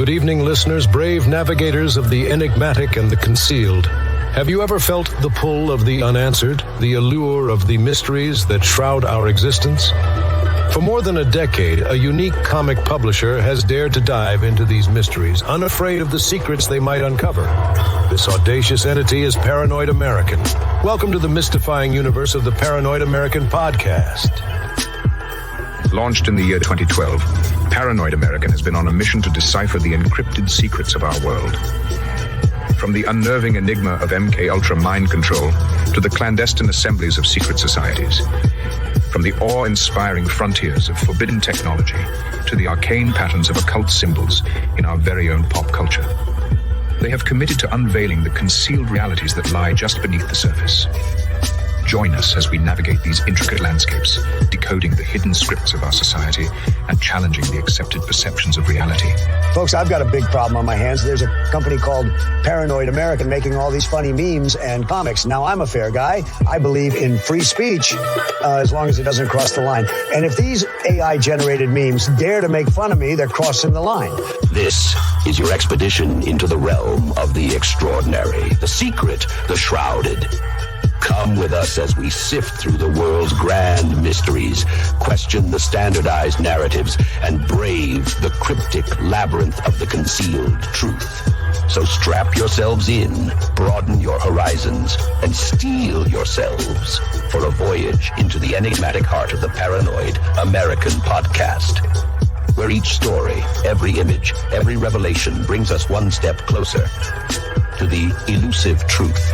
Good evening, listeners, brave navigators of the enigmatic and the concealed. Have you ever felt the pull of the unanswered, the allure of the mysteries that shroud our existence? For more than a decade, a unique comic publisher has dared to dive into these mysteries, unafraid of the secrets they might uncover. This audacious entity is Paranoid American. Welcome to the mystifying universe of the Paranoid American podcast. Launched in the year 2012, Paranoid American has been on a mission to decipher the encrypted secrets of our world. From the unnerving enigma of MK Ultra mind control to the clandestine assemblies of secret societies. From the awe-inspiring frontiers of forbidden technology to the arcane patterns of occult symbols in our very own pop culture. They have committed to unveiling the concealed realities that lie just beneath the surface. Join us as we navigate these intricate landscapes, decoding the hidden scripts of our society and challenging the accepted perceptions of reality. Folks, I've got a big problem on my hands. There's a company called Paranoid American making all these funny memes and comics. Now, I'm a fair guy. I believe in free speech as long as it doesn't cross the line. And if these AI-generated memes dare to make fun of me, they're crossing the line. This is your expedition into the realm of the extraordinary, the secret, the shrouded. Come with us as we sift through the world's grand mysteries, question the standardized narratives, and brave the cryptic labyrinth of the concealed truth. So strap yourselves in, broaden your horizons, and steel yourselves for a voyage into the enigmatic heart of the Paranoid American podcast, where each story, every image, every revelation brings us one step closer to the elusive truth.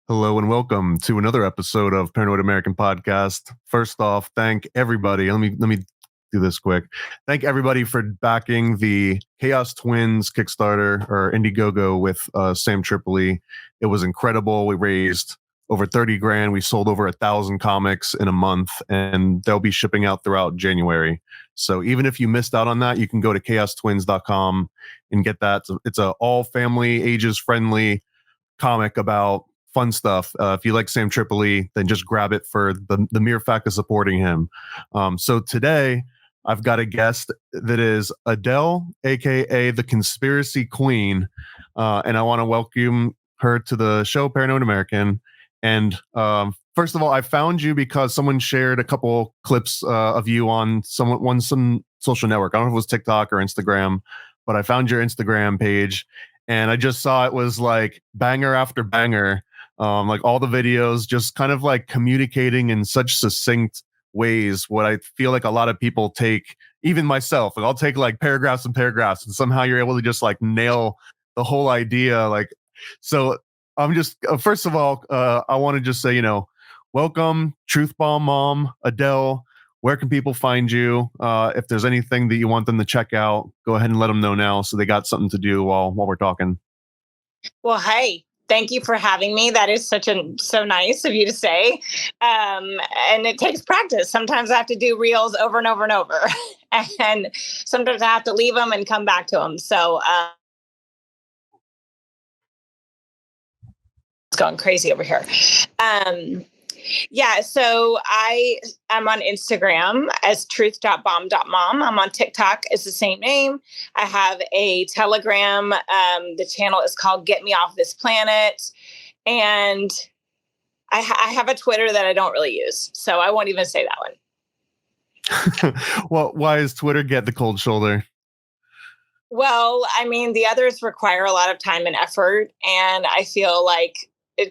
Hello and welcome to another episode of Paranoid American Podcast. First off, thank everybody. Let me do this quick. Thank everybody for backing the Chaos Twins Kickstarter or Indiegogo with Sam Tripoli. It was incredible. We raised over 30 grand. We sold over 1,000 comics in a month, and they'll be shipping out throughout January. So even if you missed out on that, you can go to chaostwins.com and get that. It's a all family, ages friendly comic about fun stuff. If you like Sam Tripoli, then just grab it for the mere fact of supporting him. So today, I've got a guest that is Adele, aka the Conspiracy Queen, and I want to welcome her to the show, Paranoid American. And first of all, I found you because someone shared a couple clips of you on some social network. I don't know if it was TikTok or Instagram, but I found your Instagram page, and I just saw it was like banger after banger. Like all the videos just kind of like communicating in such succinct ways what I feel like a lot of people take, even myself, like I'll take like paragraphs and paragraphs, and somehow you're able to just like nail the whole idea. Like, so I'm just, first of all, I want to just say, welcome, Truth Bomb Mom, Adele. Where can people find you? If there's anything that you want them to check out, go ahead and let them know now so they got something to do while we're talking. Well, hey. Thank you for having me. That is so nice of you to say. And it takes practice. Sometimes I have to do reels over and over and over. And sometimes I have to leave them and come back to them. So it's going crazy over here. Yeah, so I am on Instagram as truth.bomb.mom. I'm on TikTok. It's the same name. I have a Telegram. The channel is called Get Me Off This Planet. And I have a Twitter that I don't really use, so I won't even say that one. Well, why does Twitter get the cold shoulder? Well, I mean, the others require a lot of time and effort, and I feel like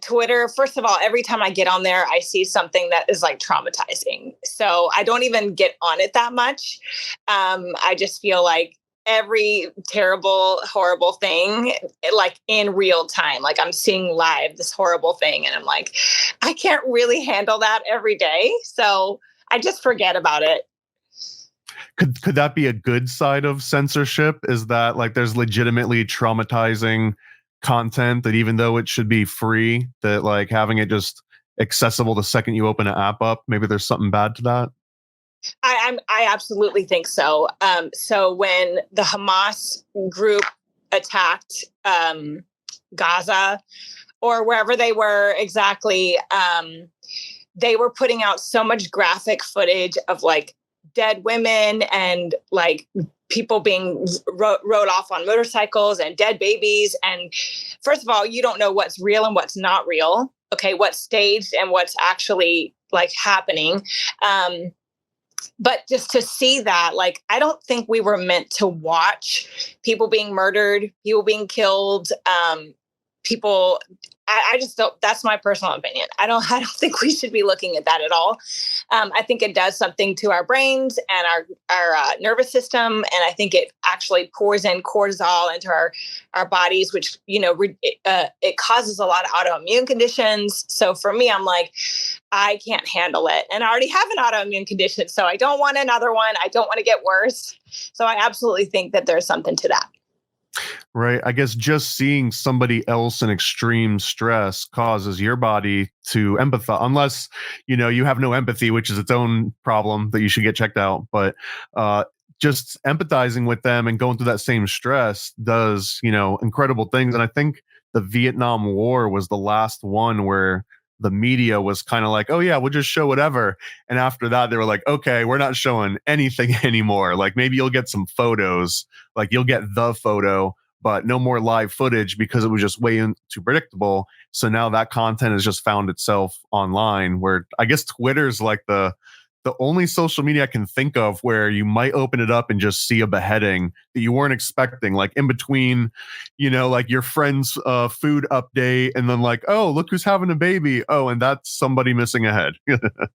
Twitter, first of all, every time I get on there, I see something that is like traumatizing. So I don't even get on it that much. I just feel like every terrible, horrible thing, like in real time, like I'm seeing live this horrible thing. And I'm like, I can't really handle that every day. So I just forget about it. Could that be a good side of censorship? Is that like there's legitimately traumatizing content that even though it should be free, that like having it just accessible the second you open an app up, maybe there's something bad to that? I absolutely think so. So when the Hamas group attacked Gaza, or wherever they were exactly, they were putting out so much graphic footage of like dead women and like people being rode off on motorcycles and dead babies. And first of all, you don't know what's real and what's not real. Okay, what's staged and what's actually like happening. But just to see that, like, I don't think we were meant to watch people being murdered, people being killed, people. I just don't. That's my personal opinion. I don't think we should be looking at that at all. I think it does something to our brains and our nervous system, and I think it actually pours in cortisol into our bodies, which it causes a lot of autoimmune conditions. So for me, I'm like, I can't handle it, and I already have an autoimmune condition, so I don't want another one. I don't want to get worse. So I absolutely think that there's something to that. Right. I guess just seeing somebody else in extreme stress causes your body to empathize, unless, you have no empathy, which is its own problem that you should get checked out. But just empathizing with them and going through that same stress does, incredible things. And I think the Vietnam War was the last one where the media was kind of like, oh yeah, we'll just show whatever. And after that, they were like, okay, we're not showing anything anymore. Like maybe you'll get some photos, like you'll get the photo, but no more live footage because it was just way too predictable. So now that content has just found itself online, where I guess Twitter's like the only social media I can think of where you might open it up and just see a beheading that you weren't expecting, like in between, like your friend's food update, and then like, oh, look who's having a baby. Oh, and that's somebody missing a head.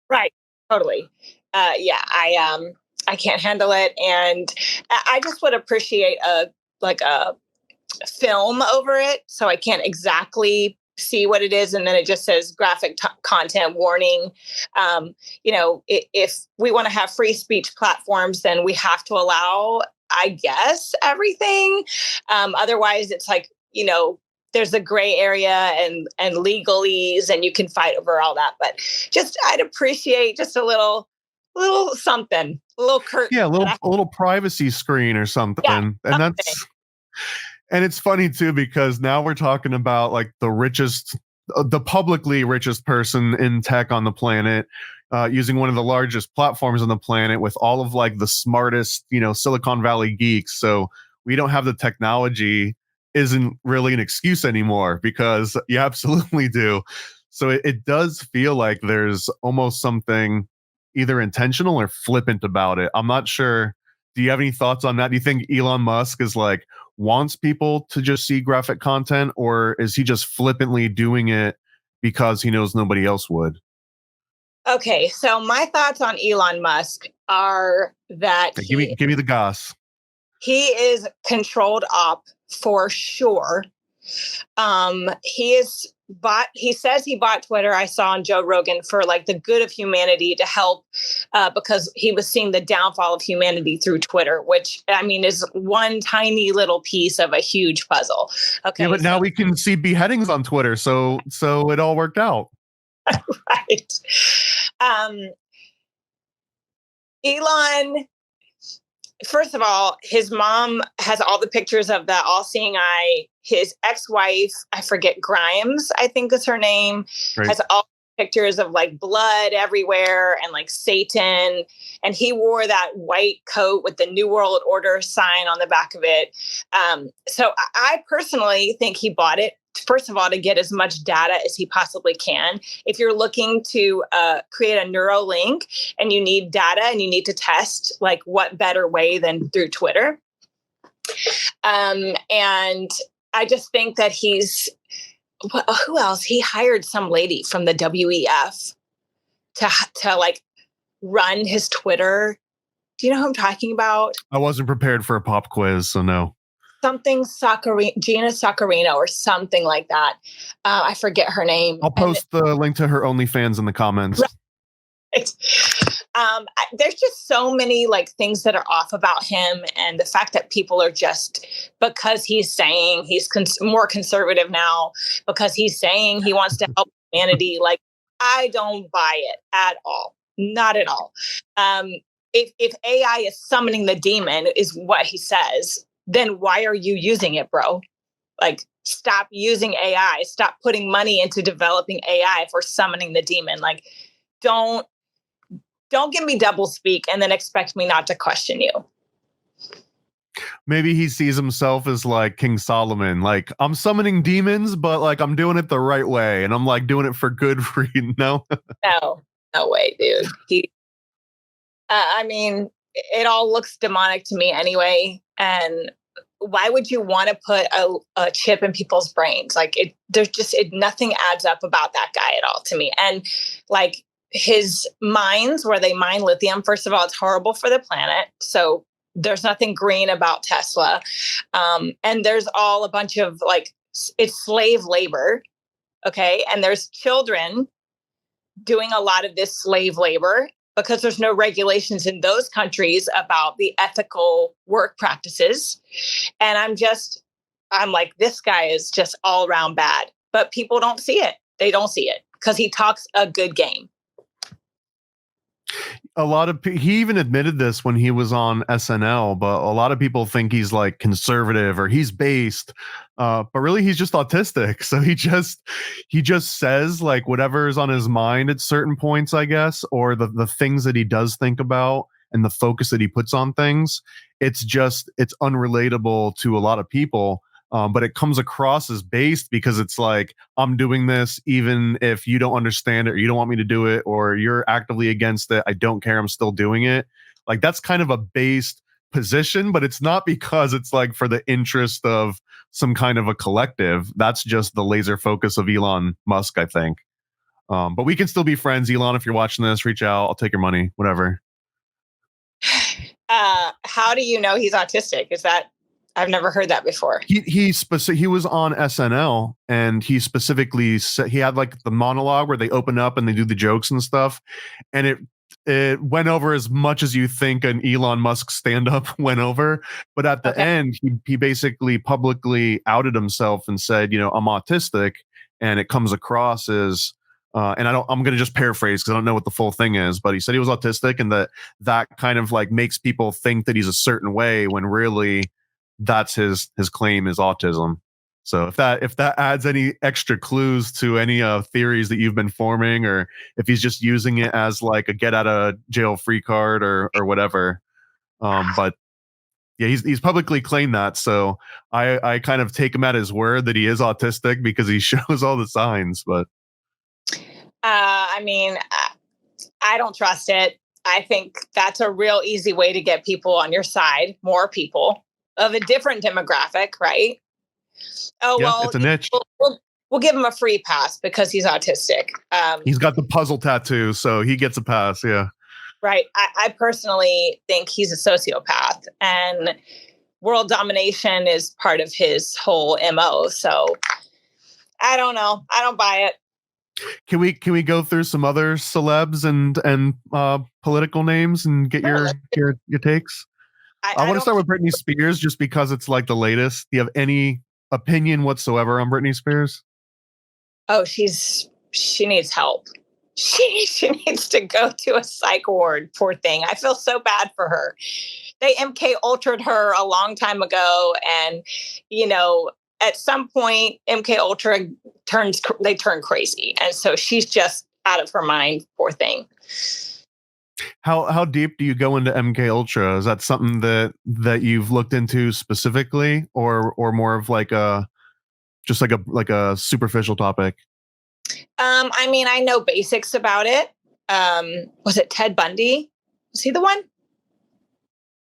Right. Totally. Yeah, I can't handle it. And I just would appreciate a film over it. So I can't exactly see what it is, and then it just says graphic content warning. If we want to have free speech platforms, then we have to allow, I guess, everything. Otherwise, it's like, there's a gray area and legalese, and you can fight over all that. But I'd appreciate just a little something, a little curtain. Yeah, a little privacy screen or something. Yeah, and something. And it's funny too, because now we're talking about like the publicly richest person in tech on the planet, using one of the largest platforms on the planet with all of like the smartest, Silicon Valley geeks. So we don't have the technology isn't really an excuse anymore, because you absolutely do. So it does feel like there's almost something either intentional or flippant about it. I'm not sure. Do you have any thoughts on that? Do you think Elon Musk is like wants people to just see graphic content, or is he just flippantly doing it because he knows nobody else would? Okay, so my thoughts on Elon Musk are that Give me the goss. He is controlled op for sure. He says he bought Twitter. I saw on Joe Rogan for like the good of humanity, to help because he was seeing the downfall of humanity through Twitter, which I mean is one tiny little piece of a huge puzzle. Okay, yeah, but now we can see beheadings on Twitter, so it all worked out. Right. Elon, first of all, his mom has all the pictures of the all-seeing eye. His ex-wife, I forget, Grimes, I think is her name, right, has all pictures of like blood everywhere and like Satan. And he wore that white coat with the New World Order sign on the back of it. So I personally think he bought it, first of all, to get as much data as he possibly can. If you're looking to create a neural link and you need data and you need to test, like what better way than through Twitter? And I just think that who else? He hired some lady from the WEF to like run his Twitter. Do you know who I'm talking about? I wasn't prepared for a pop quiz, so no. Something Gina Saccarino or something like that. I forget her name. I'll post the link to her OnlyFans in the comments. Right. There's just so many like things that are off about him, and the fact that people are just, because he's saying he's more conservative now, because he's saying he wants to help humanity. Like, I don't buy it at all. Not at all. If AI is summoning the demon, is what he says, then why are you using it, bro? Like, stop using AI, stop putting money into developing AI for summoning the demon. Like, don't give me double speak and then expect me not to question you. Maybe he sees himself as like King Solomon, like I'm summoning demons, but like I'm doing it the right way, and I'm like doing it for good reason. No, no way, dude. I mean, it all looks demonic to me anyway. And why would you want to put a chip in people's brains? Like, nothing adds up about that guy at all to me. And like his mines where they mine lithium, first of all, it's horrible for the planet. So there's nothing green about Tesla. And there's all a bunch of like, it's slave labor. Okay. And there's children doing a lot of this slave labor because there's no regulations in those countries about the ethical work practices. And I'm like, this guy is just all around bad, but people don't see it. They don't see it because he talks a good game. he even admitted this when he was on SNL, but a lot of people think he's like conservative or he's based, but really he's just autistic. So he just says like whatever is on his mind at certain points, I guess, or the things that he does think about and the focus that he puts on things. It's unrelatable to a lot of people. But it comes across as based because it's like, I'm doing this even if you don't understand it or you don't want me to do it or you're actively against it. I don't care. I'm still doing it. Like, that's kind of a based position, but it's not because it's like for the interest of some kind of a collective. That's just the laser focus of Elon Musk, I think. But we can still be friends. Elon, if you're watching this, reach out. I'll take your money, whatever. How do you know he's autistic? I've never heard that before. He was on SNL and he specifically said he had like the monologue where they open up and they do the jokes and stuff, and it went over as much as you think an Elon Musk stand-up went over. But at the end, he basically publicly outed himself and said, I'm autistic, and it comes across as and I'm going to just paraphrase because I don't know what the full thing is, but he said he was autistic and that kind of like makes people think that he's a certain way when really that's his claim is autism. So if that adds any extra clues to any theories that you've been forming, or if he's just using it as like a get out of jail free card or whatever, but yeah, he's publicly claimed that. So I kind of take him at his word that he is autistic because he shows all the signs. But I mean, I don't trust it. I think that's a real easy way to get people on your side, more people of a different demographic, right? Oh, yeah, well, it's a niche. We'll give him a free pass because he's autistic. He's got the puzzle tattoo, so he gets a pass, yeah. Right. I personally think he's a sociopath, and world domination is part of his whole MO. So I don't know. I don't buy it. Can we go through some other celebs and political names and get your takes? I want to start with Britney Spears just because it's like the latest. Do you have any opinion whatsoever on Britney Spears? Oh, she needs help. She needs to go to a psych ward. Poor thing. I feel so bad for her. They MK Ultra'd her a long time ago, and at some point MK Ultra turn crazy, and so she's just out of her mind. Poor thing. How deep do you go into MK Ultra? Is that something that you've looked into specifically, or more of like a superficial topic? I mean, I know basics about it. Was it Ted Bundy? Was he the one?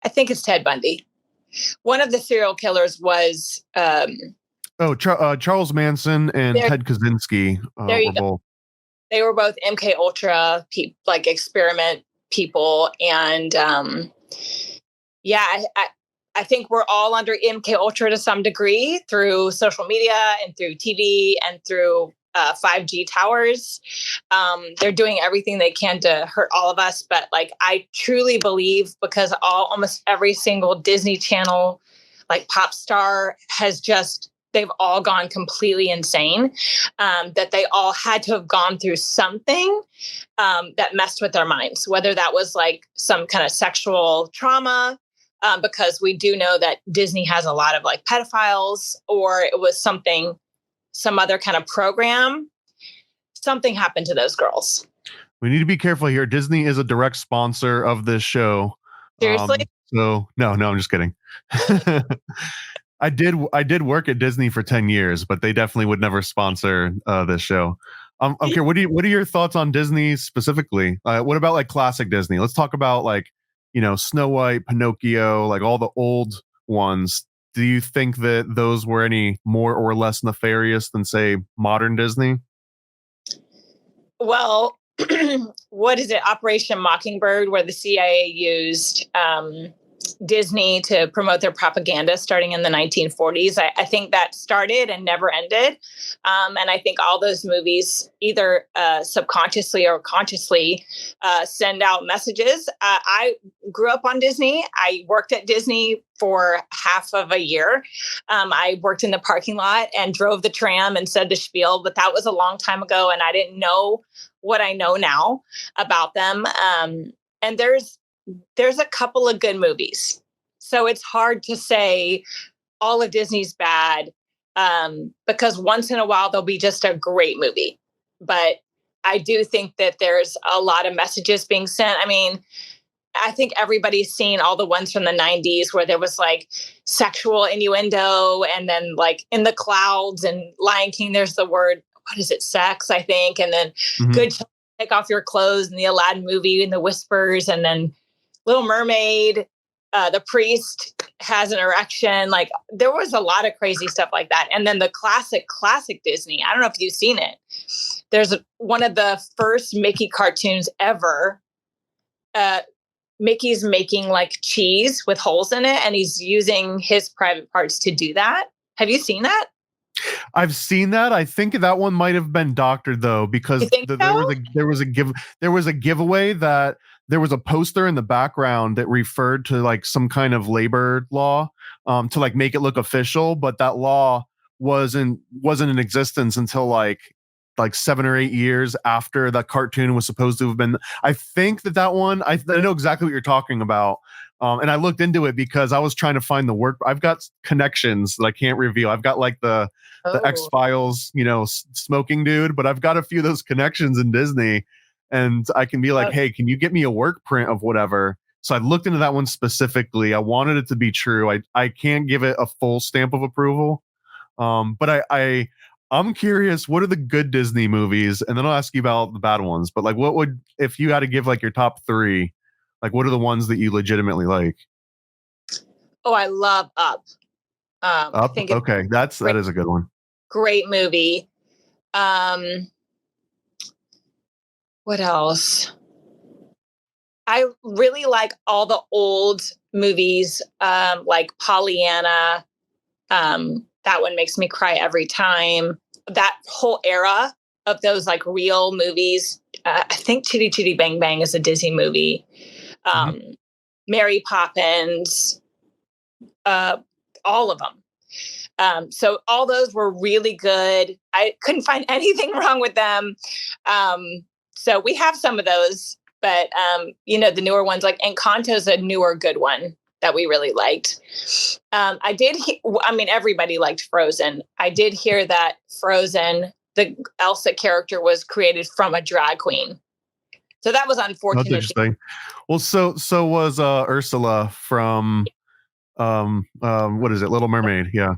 I think it's Ted Bundy. One of the serial killers was Charles Manson and Ted Kaczynski. There you go. They were both MK Ultra experiment people, and I think we're all under MK Ultra to some degree through social media and through TV and through 5G towers. They're doing everything they can to hurt all of us, but I truly believe, because almost every single Disney Channel pop star has they've all gone completely insane, that they all had to have gone through something that messed with their minds, whether that was some kind of sexual trauma, because we do know that Disney has a lot of like pedophiles, or it was some other kind of program. Something happened to those girls. We need to be careful here. Disney is a direct sponsor of this show. Seriously? So no, I'm just kidding. I did work at Disney for 10 years, but they definitely would never sponsor this show. Okay, what are your thoughts on Disney specifically? What about like classic Disney? Let's talk about like, Snow White, Pinocchio, like all the old ones. Do you think that those were any more or less nefarious than, say, modern Disney? Well, what is it? Operation Mockingbird, where the CIA used Disney to promote their propaganda starting in the 1940s. I think that started and never ended. And I think all those movies, either subconsciously or consciously, send out messages. I grew up on Disney. I worked at Disney for half of a year. I worked in the parking lot and drove the tram and said the spiel, but that was a long time ago. And I didn't know what I know now about them. And there's a couple of good movies. So it's hard to say all of Disney's bad, because once in a while there'll be just a great movie. But I do think that there's a lot of messages being sent. I mean, I think everybody's seen all the ones from the 90s where there was like sexual innuendo, and then like In the Clouds and Lion King, there's the word, what is it, sex, I think. And then Good Children, Take Off Your Clothes, and the Aladdin movie and the Whispers, and then Little Mermaid, the priest has an erection. Like there was a lot of crazy stuff like that. And then the classic Disney, I don't know if you've seen it. There's one of the first Mickey cartoons ever. Mickey's making like cheese with holes in it, and he's using his private parts to do that. Have you seen that? I've seen that. I think that one might have been doctored though, because there was a giveaway that there was a poster in the background that referred to like some kind of labor law to like make it look official, but that law wasn't in existence until like 7 or 8 years after that cartoon was supposed to have been. I think that one, I know exactly what you're talking about. And I looked into it because I was trying to find the work. I've got connections that I can't reveal. I've got like the X-Files, smoking dude, but I've got a few of those connections in Disney, and I can be like, hey, can you get me a work print of whatever? So I looked into that one specifically. I wanted it to be true. I can't give it a full stamp of approval. But I'm curious, what are the good Disney movies? And then I'll ask you about the bad ones. But like, what would, if you had to give like your top 3, like what are the ones that you legitimately like? Oh, I love Up. Up? I think okay, that is a good one. Great movie. What else? I really like all the old movies, like Pollyanna. That one makes me cry every time. That whole era of those like real movies. I think Chitty Chitty Bang Bang is a Disney movie. Mary Poppins, all of them. So all those were really good. I couldn't find anything wrong with them. So we have some of those, but the newer ones, like Encanto's a newer good one that we really liked. Everybody liked Frozen. I did hear that Frozen, the Elsa character, was created from a drag queen. So that was unfortunate. That's interesting. Well, so was Ursula from what is it, Little Mermaid? Yeah.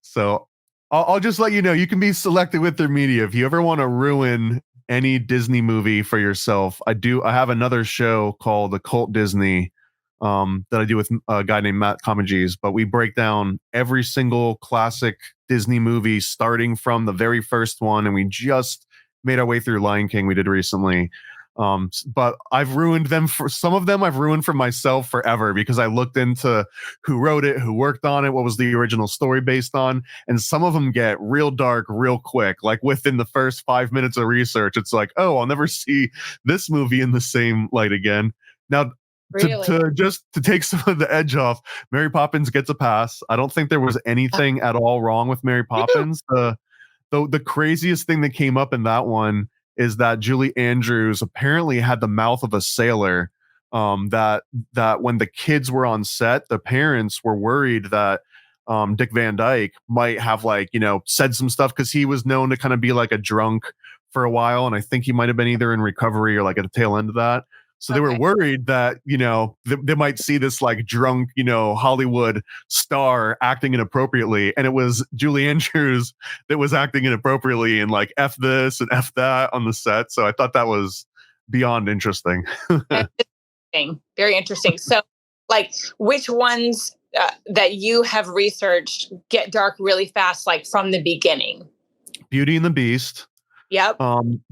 So I'll just let you know, you can be selective with their media. If you ever want to ruin any Disney movie for yourself, I have another show called Occult Disney that I do with a guy named Matt Comegys, but we break down every single classic Disney movie starting from the very first one, and we just made our way through Lion King we did recently. But I've ruined them for some of them. I've ruined for myself forever because I looked into who wrote it, who worked on it, what was the original story based on. And some of them get real dark real quick. Like within the first 5 minutes of research, it's like, oh, I'll never see this movie in the same light again. Now, really? to take some of the edge off, Mary Poppins gets a pass. I don't think there was anything at all wrong with Mary Poppins. The craziest thing that came up in that one is that Julie Andrews apparently had the mouth of a sailor, that when the kids were on set, the parents were worried that Dick Van Dyke might have said some stuff, because he was known to kind of be like a drunk for a while, and I think he might have been either in recovery or like at the tail end of that. So they were worried that they might see this like drunk Hollywood star acting inappropriately, and it was Julie Andrews that was acting inappropriately and like F this and F that on the set. So I thought that was beyond interesting. Very interesting. So, like, which ones that you have researched get dark really fast, like from the beginning? Beauty and the Beast. Yep.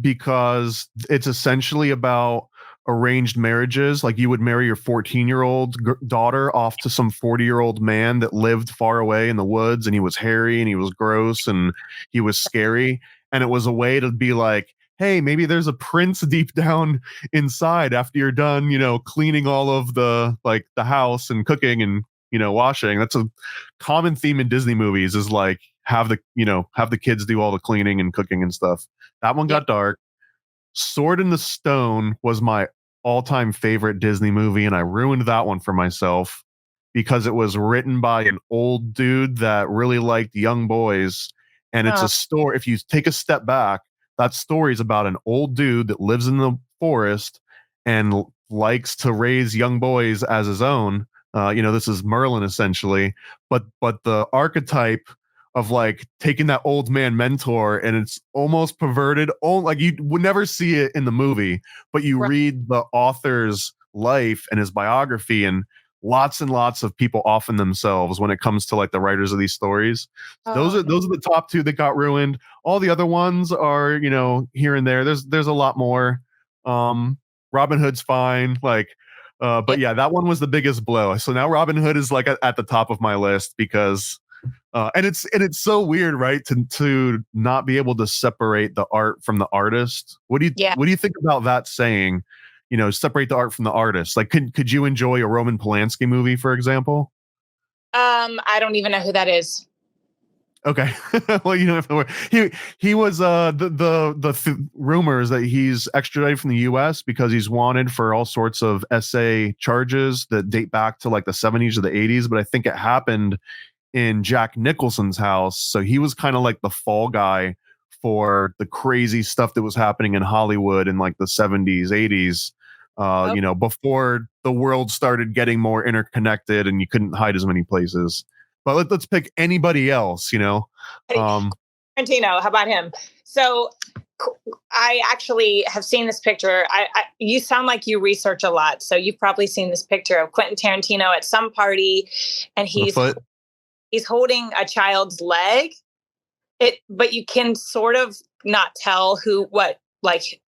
Because it's essentially about arranged marriages. Like, you would marry your 14-year-old daughter off to some 40-year-old man that lived far away in the woods, and he was hairy and he was gross and he was scary. And it was a way to be like, hey, maybe there's a prince deep down inside after you're done, cleaning all of the house and cooking and, washing. That's a common theme in Disney movies, is like have the kids do all the cleaning and cooking and stuff. That one got dark. Sword in the Stone was my all-time favorite Disney movie, and I ruined that one for myself because it was written by an old dude that really liked young boys. And it's a story, if you take a step back, that story is about an old dude that lives in the forest and likes to raise young boys as his own. This is Merlin essentially, but the archetype of like taking that old man mentor, and it's almost perverted. Like, you would never see it in the movie, but you read the author's life and his biography, and lots of people offen themselves when it comes to like the writers of these stories. Those are the top two that got ruined. All the other ones are, here and there. There's a lot more. Robin Hood's fine. But yeah, that one was the biggest blow. So now Robin Hood is like at the top of my list because and it's so weird, right? To not be able to separate the art from the artist. What do you think about that saying? Separate the art from the artist. Like, could you enjoy a Roman Polanski movie, for example? I don't even know who that is. Okay. Well, he was the rumors that he's extradited from the US because he's wanted for all sorts of SA charges that date back to like the 70s or the 80s, but I think it happened in Jack Nicholson's house. So he was kind of like the fall guy for the crazy stuff that was happening in Hollywood in like the 70s, 80s, before the world started getting more interconnected and you couldn't hide as many places. But let's pick anybody else, Tarantino, how about him? So I actually have seen this picture. You sound like you research a lot. So you've probably seen this picture of Quentin Tarantino at some party, and he's holding a child's leg. But you can sort of not tell if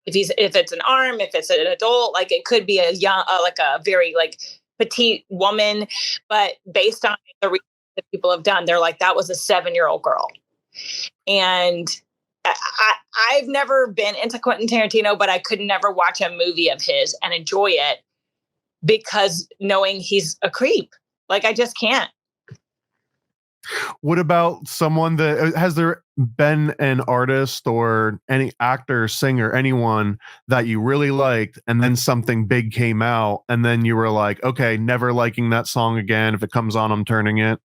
it's an arm, if it's an adult, like it could be a young, like a very like petite woman, but based on the research that people have done, they're like, that was a 7-year-old girl. And I've never been into Quentin Tarantino, but I could never watch a movie of his and enjoy it because knowing he's a creep. Like, I just can't. What about someone has there been an artist or any actor, singer, anyone that you really liked, and then something big came out, and then you were like, okay, never liking that song again. If it comes on, I'm turning it.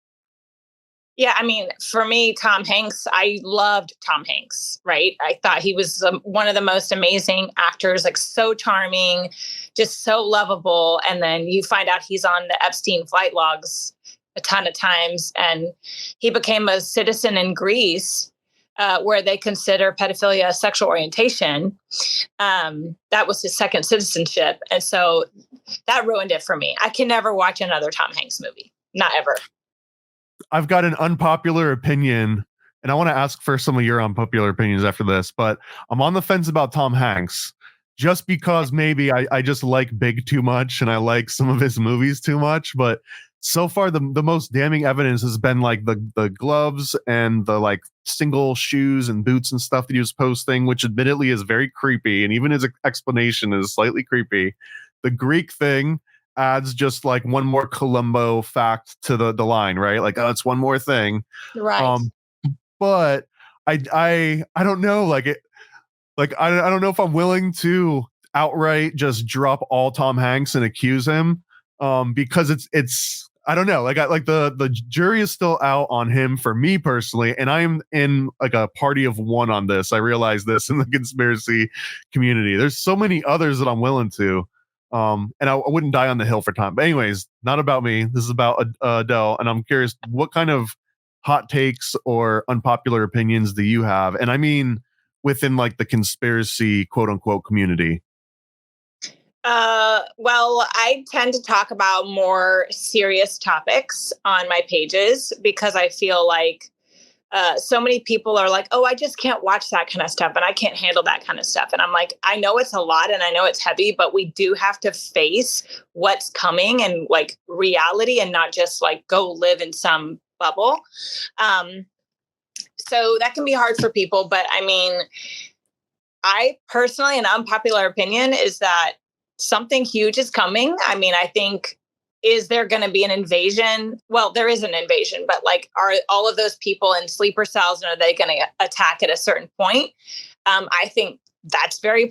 Yeah, I mean, for me, Tom Hanks, I loved Tom Hanks, right? I thought he was one of the most amazing actors, like so charming, just so lovable. And then you find out he's on the Epstein flight logs a ton of times. And he became a citizen in Greece, where they consider pedophilia a sexual orientation. That was his second citizenship. And so that ruined it for me. I can never watch another Tom Hanks movie. Not ever. I've got an unpopular opinion, and I want to ask for some of your unpopular opinions after this, but I'm on the fence about Tom Hanks just because maybe I just like Big too much and I like some of his movies too much. But so far, the most damning evidence has been like the gloves and the like single shoes and boots and stuff that he was posting, which admittedly is very creepy. And even his explanation is slightly creepy. The Greek thing adds just like one more Columbo fact to the line, right? Like, oh, it's one more thing. Right. But I don't know, like it, like I don't know if I'm willing to outright just drop all Tom Hanks and accuse him, because it's I don't know, like the jury is still out on him for me personally, and I'm in like a party of one on this. I realize this in the conspiracy community. There's so many others that I'm willing to, and I wouldn't die on the hill for time. But anyways, not about me. This is about Adele, and I'm curious, what kind of hot takes or unpopular opinions do you have? And I mean within like the conspiracy quote unquote community. Well, I tend to talk about more serious topics on my pages because I feel like so many people are like, oh, I just can't watch that kind of stuff and I can't handle that kind of stuff. And I'm like, I know it's a lot and I know it's heavy, but we do have to face what's coming and like reality and not just like go live in some bubble. So that can be hard for people. But I mean, I personally, an unpopular opinion is that something huge is coming. I mean, I think, is there going to be an invasion? Well, there is an invasion, but like, are all of those people in sleeper cells and are they going to attack at a certain point? I think that's very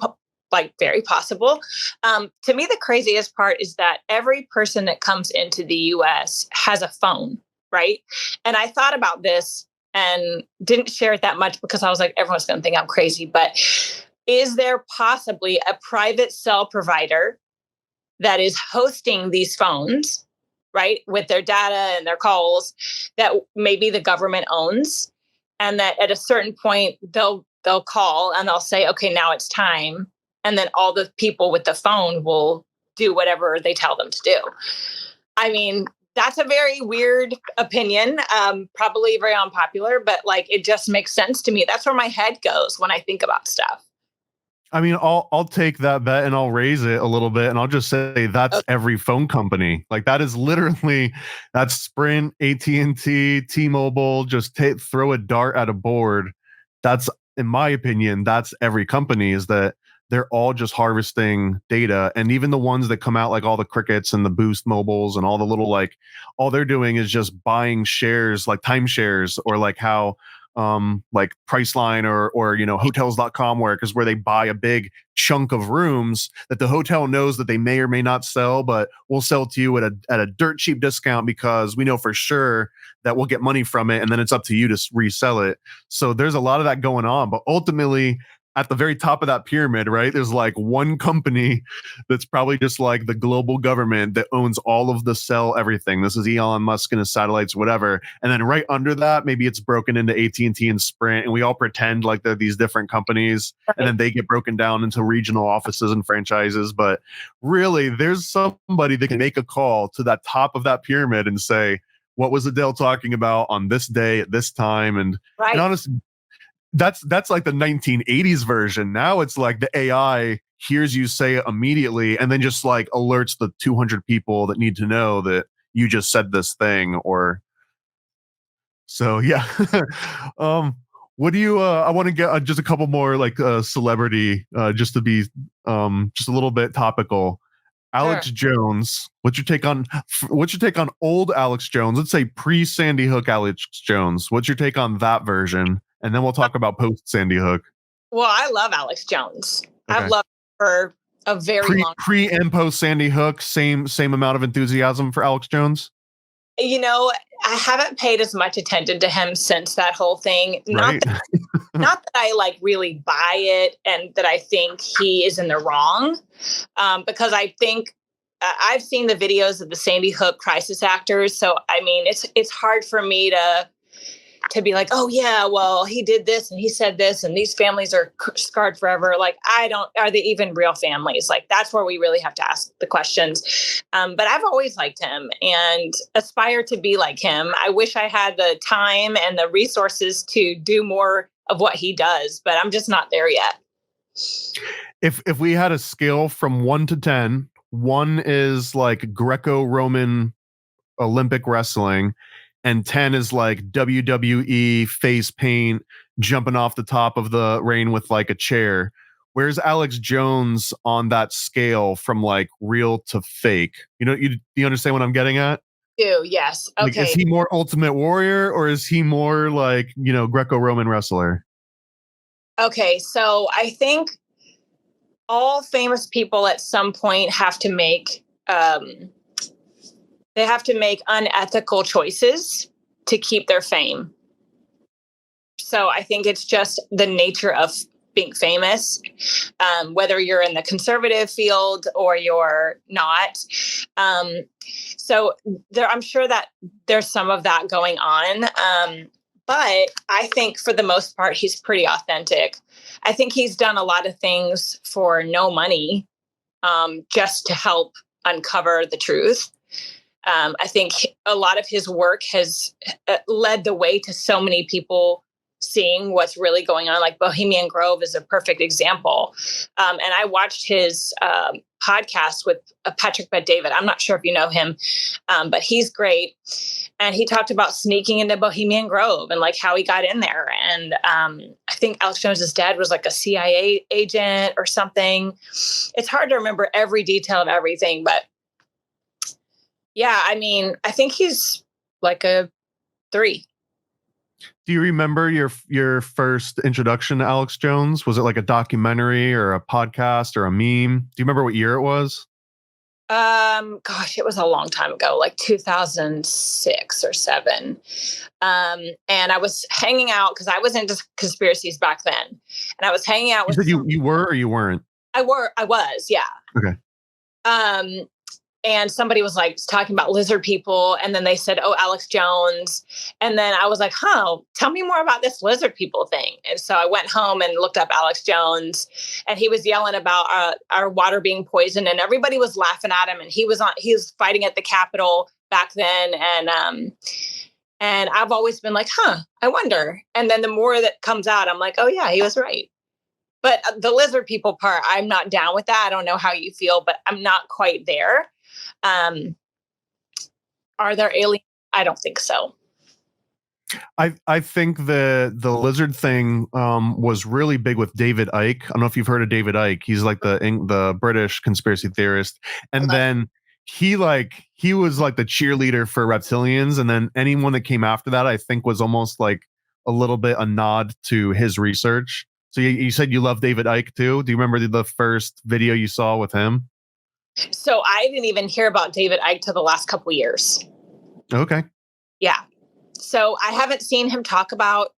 possible. To me, the craziest part is that every person that comes into the US has a phone, right? And I thought about this and didn't share it that much because I was like, everyone's going to think I'm crazy, but is there possibly a private cell provider that is hosting these phones, right, with their data and their calls that maybe the government owns, and that at a certain point they'll call and they'll say, okay, now it's time, and then all the people with the phone will do whatever they tell them to do. I mean, that's a very weird opinion, probably very unpopular, but like it just makes sense to me. That's where my head goes when I think about stuff. I mean, I'll take that bet and I'll raise it a little bit and I'll just say that's every phone company. Like that is literally, that's Sprint, AT&T, T-Mobile, just throw a dart at a board. That's, in my opinion, that's every company, is that they're all just harvesting data. And even the ones that come out, like all the Crickets and the Boost Mobiles and all the little, like, all they're doing is just buying shares, like timeshares, or like how like Priceline or you know, hotels.com, where they buy a big chunk of rooms that the hotel knows that they may or may not sell, but we'll sell to you at a dirt cheap discount because we know for sure that we'll get money from it, and then it's up to you to resell it. So there's a lot of that going on, but ultimately at the very top of that pyramid, right, there's like one company that's probably just like the global government that owns all of the cell everything. This is Elon Musk and his satellites, whatever. And then right under that, maybe it's broken into AT&T and Sprint, and we all pretend like they're these different companies, and then they get broken down into regional offices and franchises. But really, there's somebody that can make a call to that top of that pyramid and say, what was Adele talking about on this day at this time? And honestly, that's like the 1980s version. Now it's like the AI hears you say it immediately and then just like alerts the 200 people that need to know that you just said this thing. Or so, yeah. What do you I want to get just a couple more like celebrity, just to be just a little bit topical. Alex Jones, what's your take on old Alex Jones? Let's say pre-Sandy Hook Alex Jones. What's your take on that version? And then we'll talk about post-Sandy Hook. Well, I love Alex Jones. Okay. I've loved her a very long time. Pre and post-Sandy Hook, same amount of enthusiasm for Alex Jones? You know, I haven't paid as much attention to him since that whole thing. Right. Not that I like really buy it and that I think he is in the wrong, because I think I've seen the videos of the Sandy Hook crisis actors. So, I mean, it's hard for me to be like, oh yeah, well, he did this and he said this and these families are scarred forever. Like, are they even real families? Like, that's where we really have to ask the questions. But I've always liked him and aspire to be like him. I wish I had the time and the resources to do more of what he does, but I'm just not there yet. If we had a scale from 1 to 10, 1 is like Greco-Roman Olympic wrestling, and 10 is like WWE face paint jumping off the top of the ring with like a chair. Where's Alex Jones on that scale from like real to fake? You know, you understand what I'm getting at? Yes. Okay. Like, is he more Ultimate Warrior or is he more like, you know, Greco-Roman wrestler? Okay. So I think all famous people at some point have to make they have to make unethical choices to keep their fame. So I think it's just the nature of being famous, whether you're in the conservative field or you're not. So I'm sure that there's some of that going on. But I think for the most part, he's pretty authentic. I think he's done a lot of things for no money, just to help uncover the truth. I think a lot of his work has led the way to so many people seeing what's really going on. Like Bohemian Grove is a perfect example. And I watched his podcast with Patrick Bet-David. I'm not sure if you know him, but he's great. And he talked about sneaking into Bohemian Grove and like how he got in there. And I think Alex Jones's dad was like a CIA agent or something. It's hard to remember every detail of everything, but yeah, I mean, I think he's like a 3. Do you remember your first introduction to Alex Jones? Was it like a documentary or a podcast or a meme? Do you remember what year it was? Gosh, it was a long time ago, like 2006 or 7. And I was hanging out because I was into conspiracies back then, and I was hanging out with. You were or you weren't? I was, yeah. Okay. And somebody was like talking about lizard people. And then they said, oh, Alex Jones. And then I was like, tell me more about this lizard people thing. And so I went home and looked up Alex Jones, and he was yelling about our water being poisoned, and everybody was laughing at him. And he was fighting at the Capitol back then. And I've always been like, I wonder. And then the more that comes out, I'm like, oh yeah, he was right. But the lizard people part, I'm not down with that. I don't know how you feel, but I'm not quite there. Are there aliens? I don't think so. I think the lizard thing was really big with David Icke. I don't know if you've heard of David Icke. He's like the British conspiracy theorist, and then he was like the cheerleader for reptilians, and then anyone that came after that, I think, was almost like a little bit a nod to his research. So you said you love David Icke too. Do you remember the first video you saw with him? So I didn't even hear about David Icke till the last couple of years. Okay. Yeah. So I haven't seen him talk about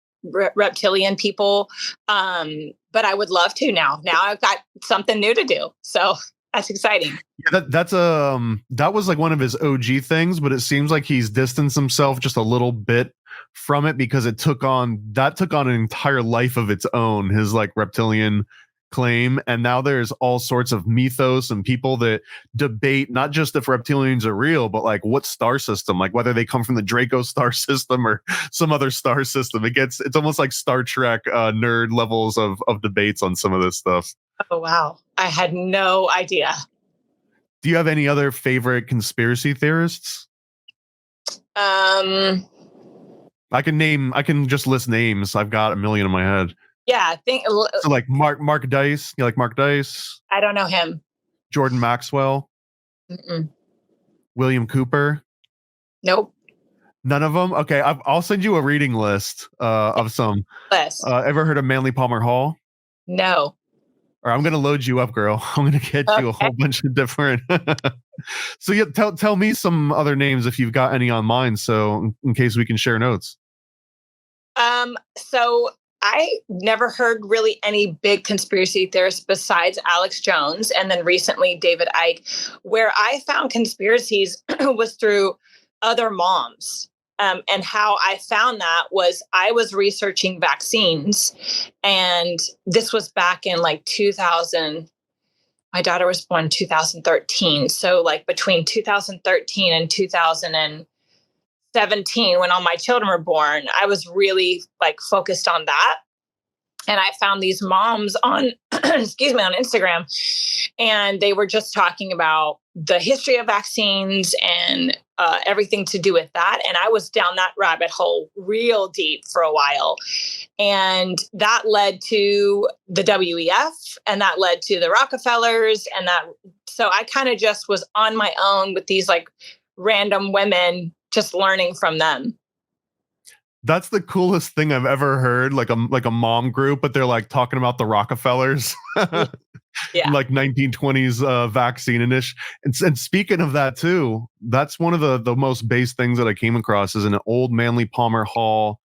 reptilian people, but I would love to now. Now I've got something new to do. So that's exciting. Yeah, that was like one of his OG things, but it seems like he's distanced himself just a little bit from it because it took on an entire life of its own, his like reptilian claim. And now there's all sorts of mythos and people that debate not just if reptilians are real, but like what star system, like whether they come from the Draco star system or some other star system. It's almost like Star Trek nerd levels of debates on some of this stuff. Oh, wow. I had no idea. Do you have any other favorite conspiracy theorists? I can just list names. I've got a million in my head. Yeah, so like Mark Dice. You like Mark Dice? I don't know him. Jordan Maxwell. Mm-mm. William Cooper. Nope. None of them. Okay, I'll send you a reading list of some. Ever heard of Manly Palmer Hall? No. Or I'm gonna load you up, girl. I'm gonna get you a whole bunch of different. So yeah, tell me some other names if you've got any on mind, so in case we can share notes. So I never heard really any big conspiracy theorists besides Alex Jones, and then recently David Icke. Where I found conspiracies was through other moms. And how I found that was I was researching vaccines, and this was back in like 2000. My daughter was born in 2013. So like between 2013 and 2017, when all my children were born, I was really like focused on that. And I found these moms on, on Instagram, and they were just talking about the history of vaccines and everything to do with that. And I was down that rabbit hole real deep for a while. And that led to the WEF, and that led to the Rockefellers. So I kind of just was on my own with these like random women, just learning from them. That's the coolest thing I've ever heard. Like a mom group, but they're like talking about the Rockefellers, Yeah. like 1920s vaccine initiative. And speaking of that too, that's one of the most base things that I came across is an old Manly Palmer Hall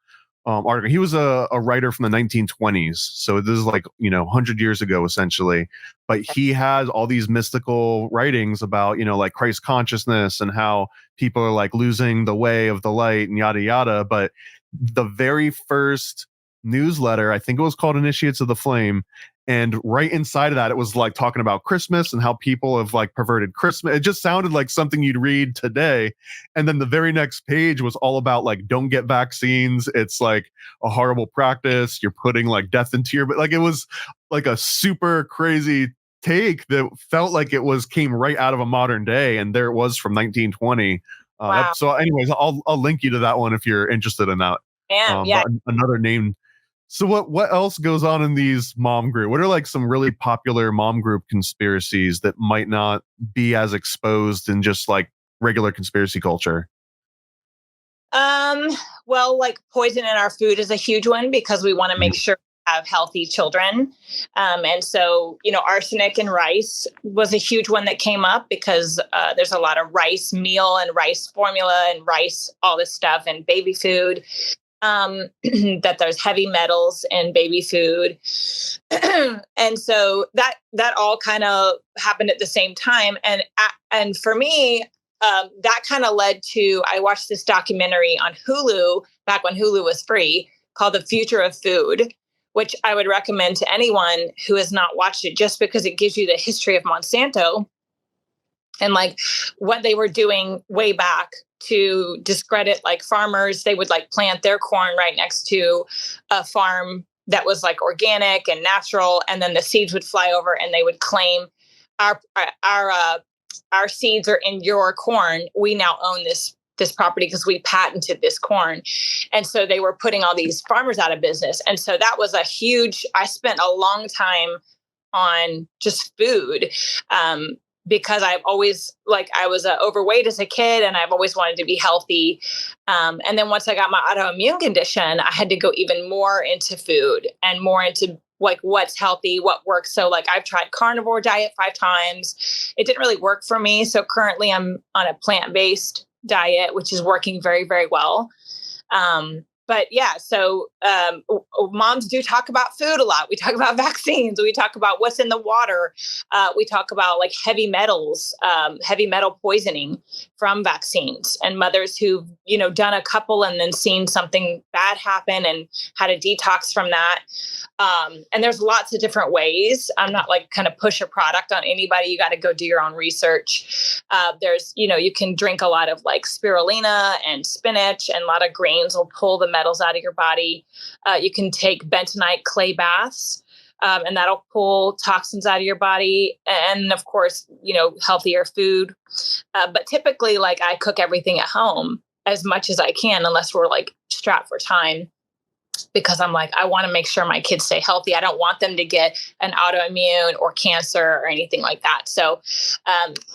article. He was a writer from the 1920s, so this is like 100 years ago essentially. But he has all these mystical writings about like Christ consciousness and how people are like losing the way of the light and yada yada. But the very first newsletter, I think it was called Initiates of the Flame, and right inside of that it was like talking about Christmas and how people have like perverted Christmas. It just sounded like something you'd read today. And then the very next page was all about like, don't get vaccines, it's like a horrible practice, you're putting like death into your, but like it was like a super crazy take that felt like it came right out of a modern day, and there it was from 1920. Wow. So anyways, I'll link you to that one if you're interested in that. Yeah. Another name. So what else goes on in these mom group? What are like some really popular mom group conspiracies that might not be as exposed in just like regular conspiracy culture? Well, like poison in our food is a huge one because we want to make sure we have healthy children. And so, arsenic in rice was a huge one that came up because there's a lot of rice meal and rice formula and rice, all this stuff, and baby food. That there's heavy metals in baby food. And so that all kind of happened at the same time. And for me, that kind of led to, I watched this documentary on Hulu back when Hulu was free called The Future of Food, which I would recommend to anyone who has not watched it just because it gives you the history of Monsanto and like what they were doing way back to discredit like farmers. They would like plant their corn right next to a farm that was like organic and natural. And then the seeds would fly over and they would claim our seeds are in your corn. We now own this property because we patented this corn. And so they were putting all these farmers out of business. And so that was I spent a long time on just food. Because I've always I was overweight as a kid and I've always wanted to be healthy. And then once I got my autoimmune condition, I had to go even more into food and more into like what's healthy, what works. So like I've tried carnivore diet 5 times. It didn't really work for me. So currently I'm on a plant-based diet, which is working very, very well. But yeah, so moms do talk about food a lot. We talk about vaccines. We talk about what's in the water. We talk about like heavy metals, heavy metal poisoning from vaccines, and mothers who've done a couple and then seen something bad happen and had a detox from that. And there's lots of different ways. I'm not like kind of push a product on anybody. You got to go do your own research. There's you can drink a lot of like spirulina and spinach, and a lot of grains will pull the metals out of your body. You can take bentonite clay baths, and that'll pull toxins out of your body. And of course, healthier food. But typically, like I cook everything at home as much as I can, unless we're like strapped for time, because I'm like, I want to make sure my kids stay healthy. I don't want them to get an autoimmune or cancer or anything like that. So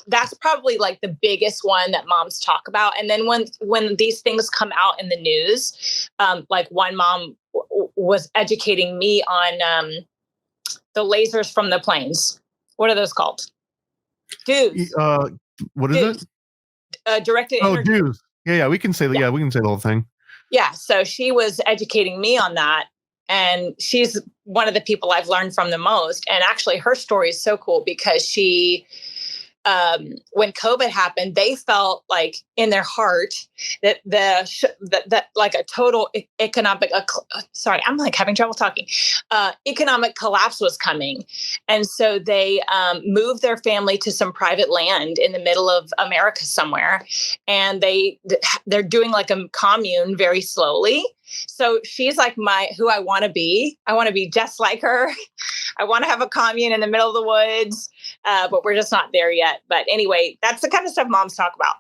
that's probably like the biggest one that moms talk about. And then when these things come out in the news, like one mom was educating me on the lasers from the planes. What are those called? Dudes. What is it? Directed energy. energy. Dudes. Yeah, we can say that. Yeah, we can say the whole thing. Yeah. So she was educating me on that. And she's one of the people I've learned from the most. And actually her story is so cool because she, when COVID happened, they felt like in their heart that that like a total economic, sorry, I'm like having trouble talking, economic collapse was coming. And so they moved their family to some private land in the middle of America somewhere. And they're doing like a commune very slowly. So she's like who I want to be. I want to be just like her. I want to have a commune in the middle of the woods, but we're just not there yet. But anyway, that's the kind of stuff moms talk about.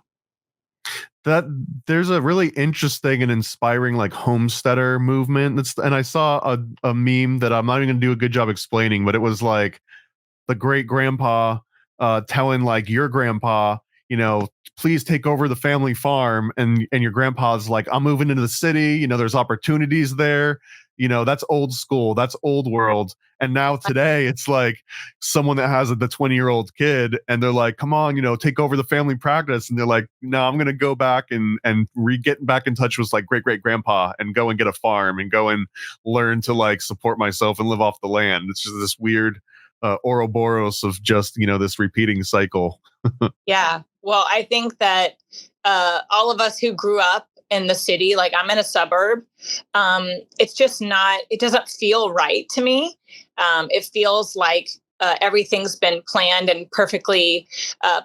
That there's a really interesting and inspiring like homesteader movement. And I saw a meme that I'm not even going to do a good job explaining, but it was like the great grandpa telling like your grandpa, please take over the family farm, and your grandpa's like, I'm moving into the city, there's opportunities there. That's old school, that's old world. And now today it's like someone that has the 20-year-old kid, and they're like, come on, take over the family practice, and they're like, no, I'm gonna go back and get back in touch with like great grandpa and go and get a farm and go and learn to like support myself and live off the land. It's just this weird Ouroboros of just this repeating cycle. Yeah. Well, I think that all of us who grew up in the city, like I'm in a suburb, it's just not, it doesn't feel right to me. It feels like everything's been planned and perfectly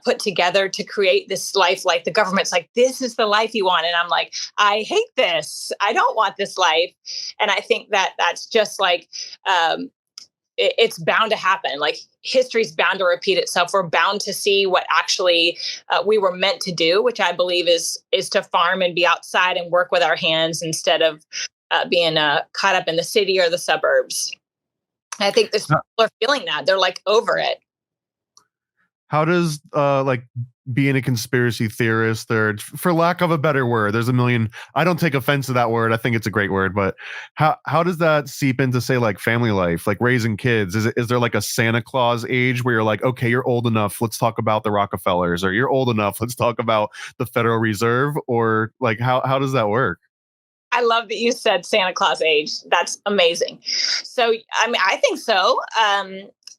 put together to create this life. Like the government's like, this is the life you want. And I'm like, I hate this. I don't want this life. And I think that that's just like, it's bound to happen. Like history's bound to repeat itself. We're bound to see what actually we were meant to do, which I believe is to farm and be outside and work with our hands instead of being caught up in the city or the suburbs. And I think there's people are feeling that. They're like over it. How does like being a conspiracy theorist, or for lack of a better word, there's a million, I don't take offense to that word, I think it's a great word, but how does that seep into, say, like family life, like raising kids? Is there like a Santa Claus age where you're like, okay, you're old enough, let's talk about the Rockefellers, or you're old enough, let's talk about the Federal Reserve, or like how does that work? I love that you said Santa Claus age. That's amazing. So, I mean, I think so.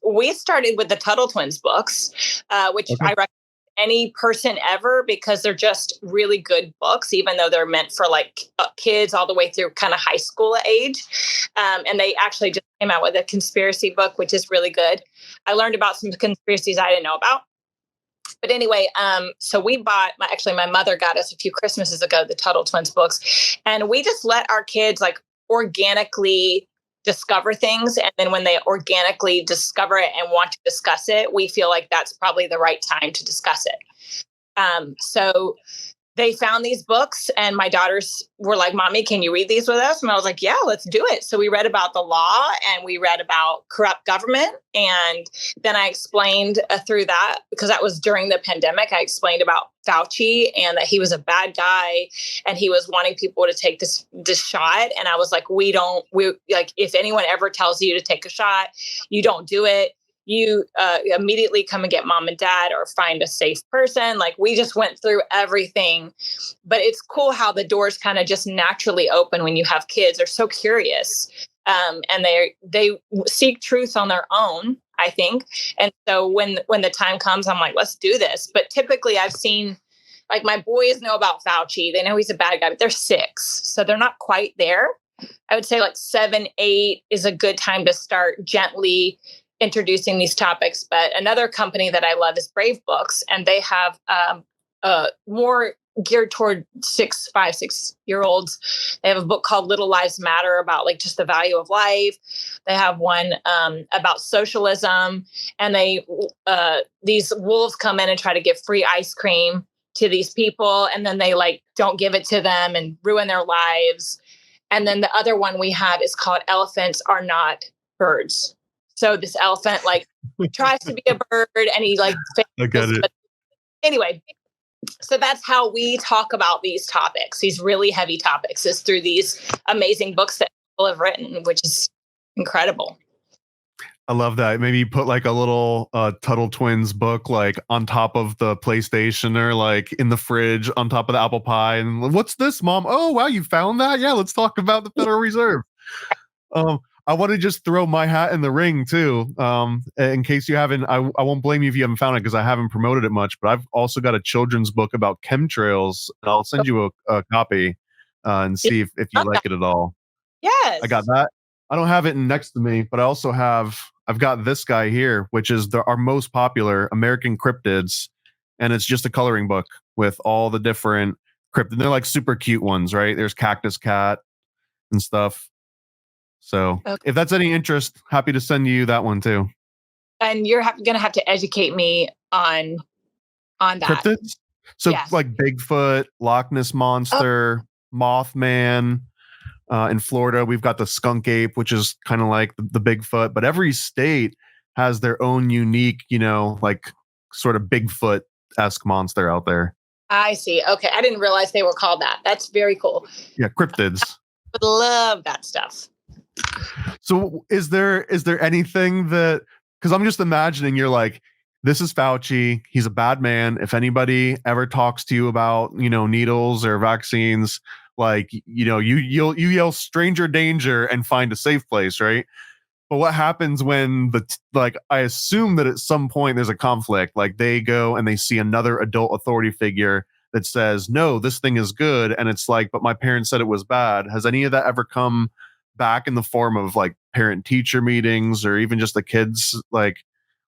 We started with the Tuttle Twins books, which I recommend any person ever because they're just really good books, even though they're meant for like kids all the way through kind of high school age. And they actually just came out with a conspiracy book, which is really good. I learned about some conspiracies I didn't know about. But anyway, so we bought, my mother got us a few Christmases ago, the Tuttle Twins books, and we just let our kids like organically discover things. And then when they organically discover it and want to discuss it, we feel like that's probably the right time to discuss it. So they found these books and my daughters were like, Mommy, can you read these with us? And I was like, yeah, let's do it. So we read about the law and we read about corrupt government. And then I explained through that, because that was during the pandemic, I explained about Fauci and that he was a bad guy and he was wanting people to take this shot. And I was like, we like, if anyone ever tells you to take a shot, you don't do it. You immediately come and get mom and dad or find a safe person. Like we just went through everything, but it's cool how the doors kind of just naturally open when you have kids. They're so curious and they seek truth on their own, I think. And so when the time comes, I'm like, let's do this. But typically I've seen like my boys know about Fauci. They know he's a bad guy, but they're 6. So they're not quite there. I would say like 7, 8 is a good time to start gently introducing these topics. But another company that I love is Brave Books, and they have more geared toward 5, 6-year-olds. They have a book called Little Lives Matter about like just the value of life. They have one about socialism, and these wolves come in and try to give free ice cream to these people, and then they like don't give it to them and ruin their lives. And then the other one we have is called Elephants Are Not Birds. So this elephant like tries to be a bird and he like I get it. Anyway, so that's how we talk about these topics, these really heavy topics, is through these amazing books that people have written, which is incredible. I love that. Maybe you put like a little Tuttle Twins book like on top of the PlayStation or like in the fridge on top of the apple pie. And what's this, Mom? Oh, wow, you found that? Yeah, let's talk about the Federal Reserve. I want to just throw my hat in the ring too. In case you haven't, I won't blame you if you haven't found it because I haven't promoted it much, but I've also got a children's book about chemtrails. And I'll send you a copy and see if you like it at all. Yes. I got that. I don't have it next to me, but I've got this guy here, which is our most popular American cryptids. And it's just a coloring book with all the different cryptids. They're like super cute ones, right? There's Cactus Cat and stuff. So if that's any interest, happy to send you that one too. And you're going to have to educate me on that. Cryptids? So yes. Like Bigfoot, Loch Ness Monster, Mothman. In Florida, we've got the skunk ape, which is kind of like the Bigfoot, but every state has their own unique, like sort of Bigfoot cryptid-esque monster out there. I see. Okay. I didn't realize they were called that. That's very cool. Yeah, cryptids. I would love that stuff. So is there anything that, because I'm just imagining you're like, this is Fauci. He's a bad man. If anybody ever talks to you about, needles or vaccines, like, you yell stranger danger and find a safe place, right? But what happens when I assume that at some point there's a conflict, like they go and they see another adult authority figure that says, no, this thing is good. And it's like, but my parents said it was bad. Has any of that ever come back in the form of like parent teacher meetings, or even just the kids, like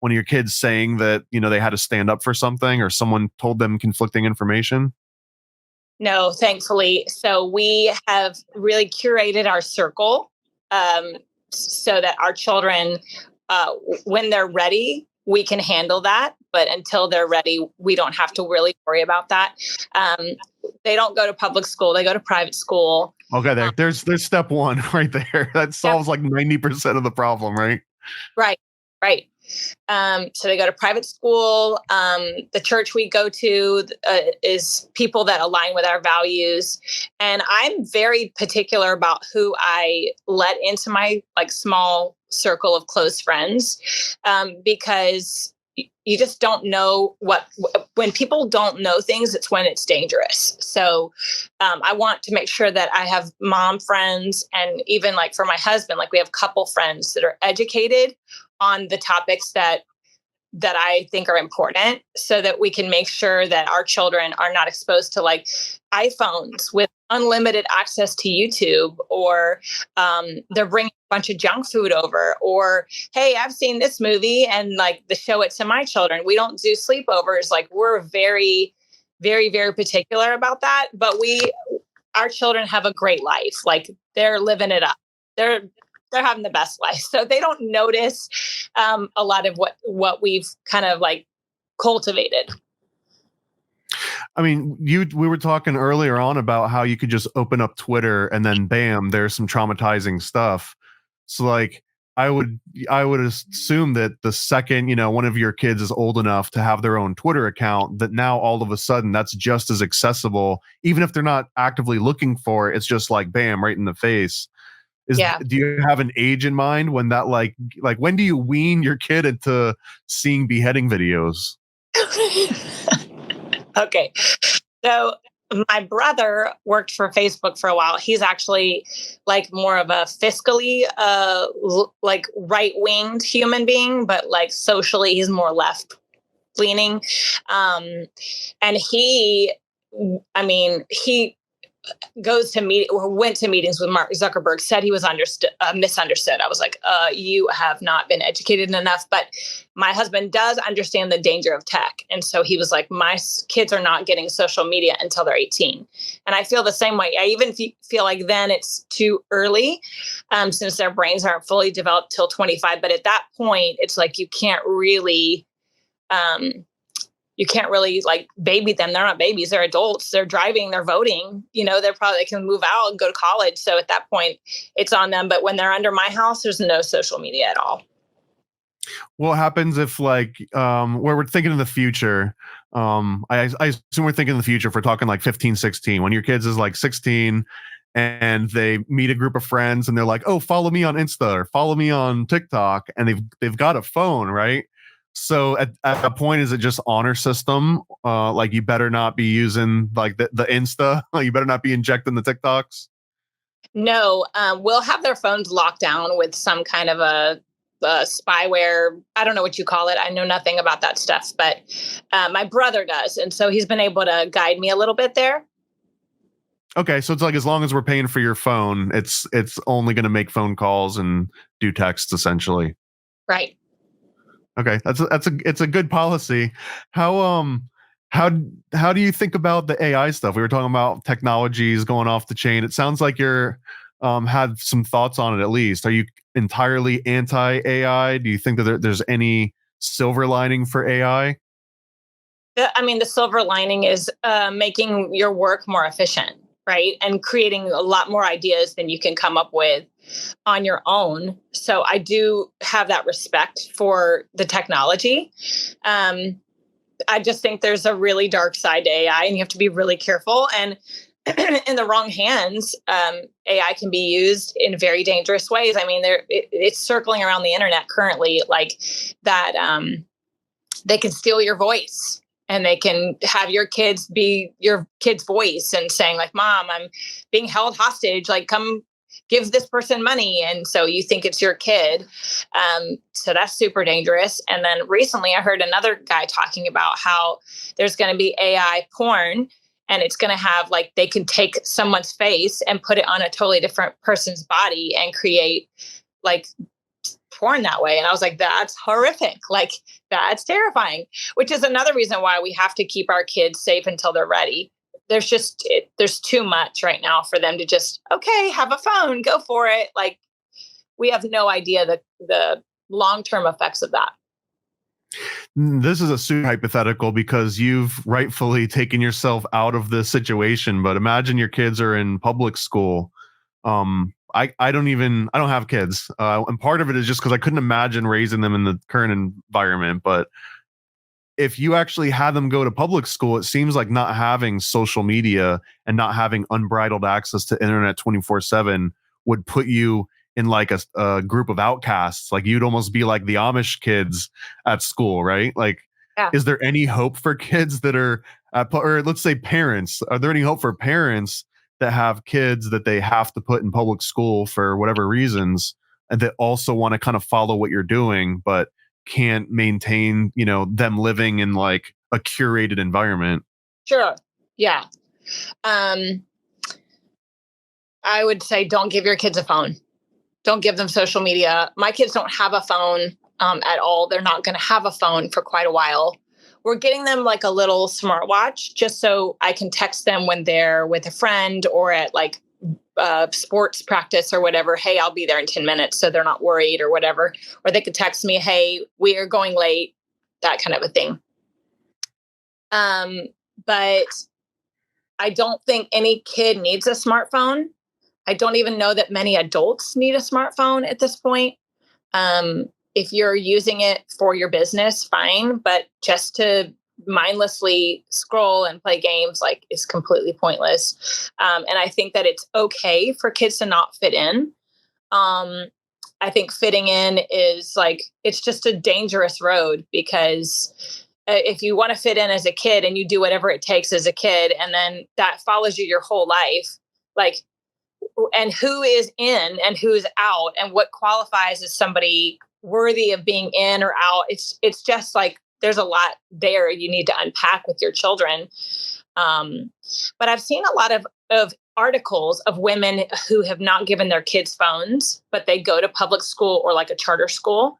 one of your kids saying that, they had to stand up for something, or someone told them conflicting information? No, thankfully. So we have really curated our circle so that our children, when they're ready, we can handle that. But until they're ready, we don't have to really worry about that. They don't go to public school. They go to private school. Okay, there's step one right there. That solves like 90% of the problem, right? Right. So they go to private school. The church we go to is people that align with our values. And I'm very particular about who I let into my small circle of close friends, because you just don't know when people don't know things, it's when it's dangerous. So I want to make sure that I have mom friends, and even for my husband, we have couple friends that are educated on the topics that I think are important, so that we can make sure that our children are not exposed to iPhones with unlimited access to YouTube, or they're bringing a bunch of junk food over, or, hey, I've seen this movie, and to show it to my children. We don't do sleepovers. We're very, very, very particular about that, but our children have a great life. They're living it up. They're having the best life. So they don't notice a lot of what we've kind of cultivated. I mean, we were talking earlier on about how you could just open up Twitter and then bam, there's some traumatizing stuff. So I would assume that the second, one of your kids is old enough to have their own Twitter account, that now all of a sudden that's just as accessible, even if they're not actively looking for it. It's just bam, right in the face. Do you have an age in mind when that when do you wean your kid into seeing beheading videos? Okay. So my brother worked for Facebook for a while. He's actually more of a fiscally right-winged human being, but socially he's more left leaning. And he goes to went to meetings with Mark Zuckerberg, said he was misunderstood. I was like, you have not been educated enough. But my husband does understand the danger of tech. And so he was like, my kids are not getting social media until they're 18. And I feel the same way. I even feel like then it's too early, since their brains aren't fully developed till 25. But at that point, it's you can't really baby them. They're not babies. They're adults. They're driving. They're voting. They can move out and go to college. So at that point, it's on them. But when they're under my house, there's no social media at all. What happens if where we're thinking in the future? I assume we're thinking in the future if we're talking 15, 16, when your kids is 16 and they meet a group of friends and they're like, oh, follow me on Insta or follow me on TikTok. And they've got a phone, right? So at a point, is it just honor system? You better not be using the Insta. You better not be injecting the TikToks. No, we'll have their phones locked down with some kind of a spyware. I don't know what you call it. I know nothing about that stuff, but my brother does. And so he's been able to guide me a little bit there. Okay. So it's as long as we're paying for your phone, it's only going to make phone calls and do texts essentially. Right. Okay, it's a good policy. How do you think about the AI stuff? We were talking about technologies going off the chain. It sounds like you're had some thoughts on it at least. Are you entirely anti-AI? Do you think that there's any silver lining for AI? The silver lining is making your work more efficient, right? And creating a lot more ideas than you can come up with on your own. So I do have that respect for the technology. I just think there's a really dark side to AI, and you have to be really careful. And in the wrong hands, AI can be used in very dangerous ways. I mean, it's circling around the internet currently, like that. They can steal your voice, and they can have your kids be your kid's voice and saying like, "Mom, I'm being held hostage. Like, come give this person money." And so you think it's your kid. So that's super dangerous. And then recently I heard another guy talking about how there's going to be AI porn, and it's going to have like, they can take someone's face and put it on a totally different person's body and create like porn that way. And I was like, that's horrific. Like, that's terrifying, which is another reason why we have to keep our kids safe until they're ready. There's too much right now for them to just, okay, have a phone, go for it. Like, we have no idea the long-term effects of that. This is a super hypothetical because you've rightfully taken yourself out of this situation, but imagine your kids are in public school. I don't have kids. And part of it is just because I couldn't imagine raising them in the current environment. But if you actually had them go to public school, it seems like not having social media and not having unbridled access to internet 24/7 would put you in like a group of outcasts. Like, you'd almost be like the Amish kids at school, right? Like, Yeah. Is there any hope for kids that are, or let's say parents, are there any hope for parents that have kids that they have to put in public school for whatever reasons, and that also want to kind of follow what you're doing, but can't maintain, them living in like a curated environment? Sure. Yeah. I would say don't give your kids a phone. Don't give them social media. My kids don't have a phone at all. They're not going to have a phone for quite a while. We're getting them like a little smartwatch just so I can text them when they're with a friend or at like sports practice or whatever. Hey, I'll be there in 10 minutes. So they're not worried or whatever. Or they could text me, hey, we are going late, that kind of a thing. But I don't think any kid needs a smartphone. I don't even know that many adults need a smartphone at this point. If you're using it for your business, fine. But just to mindlessly scroll and play games, like, is completely pointless. And I think that it's okay for kids to not fit in. I think fitting in is like, it's just a dangerous road, because if you want to fit in as a kid and you do whatever it takes as a kid, and then that follows you your whole life, like, and who is in and who's out, and what qualifies as somebody worthy of being in or out. It's just like, there's a lot there you need to unpack with your children. But I've seen a lot of articles of women who have not given their kids phones, but they go to public school or like a charter school,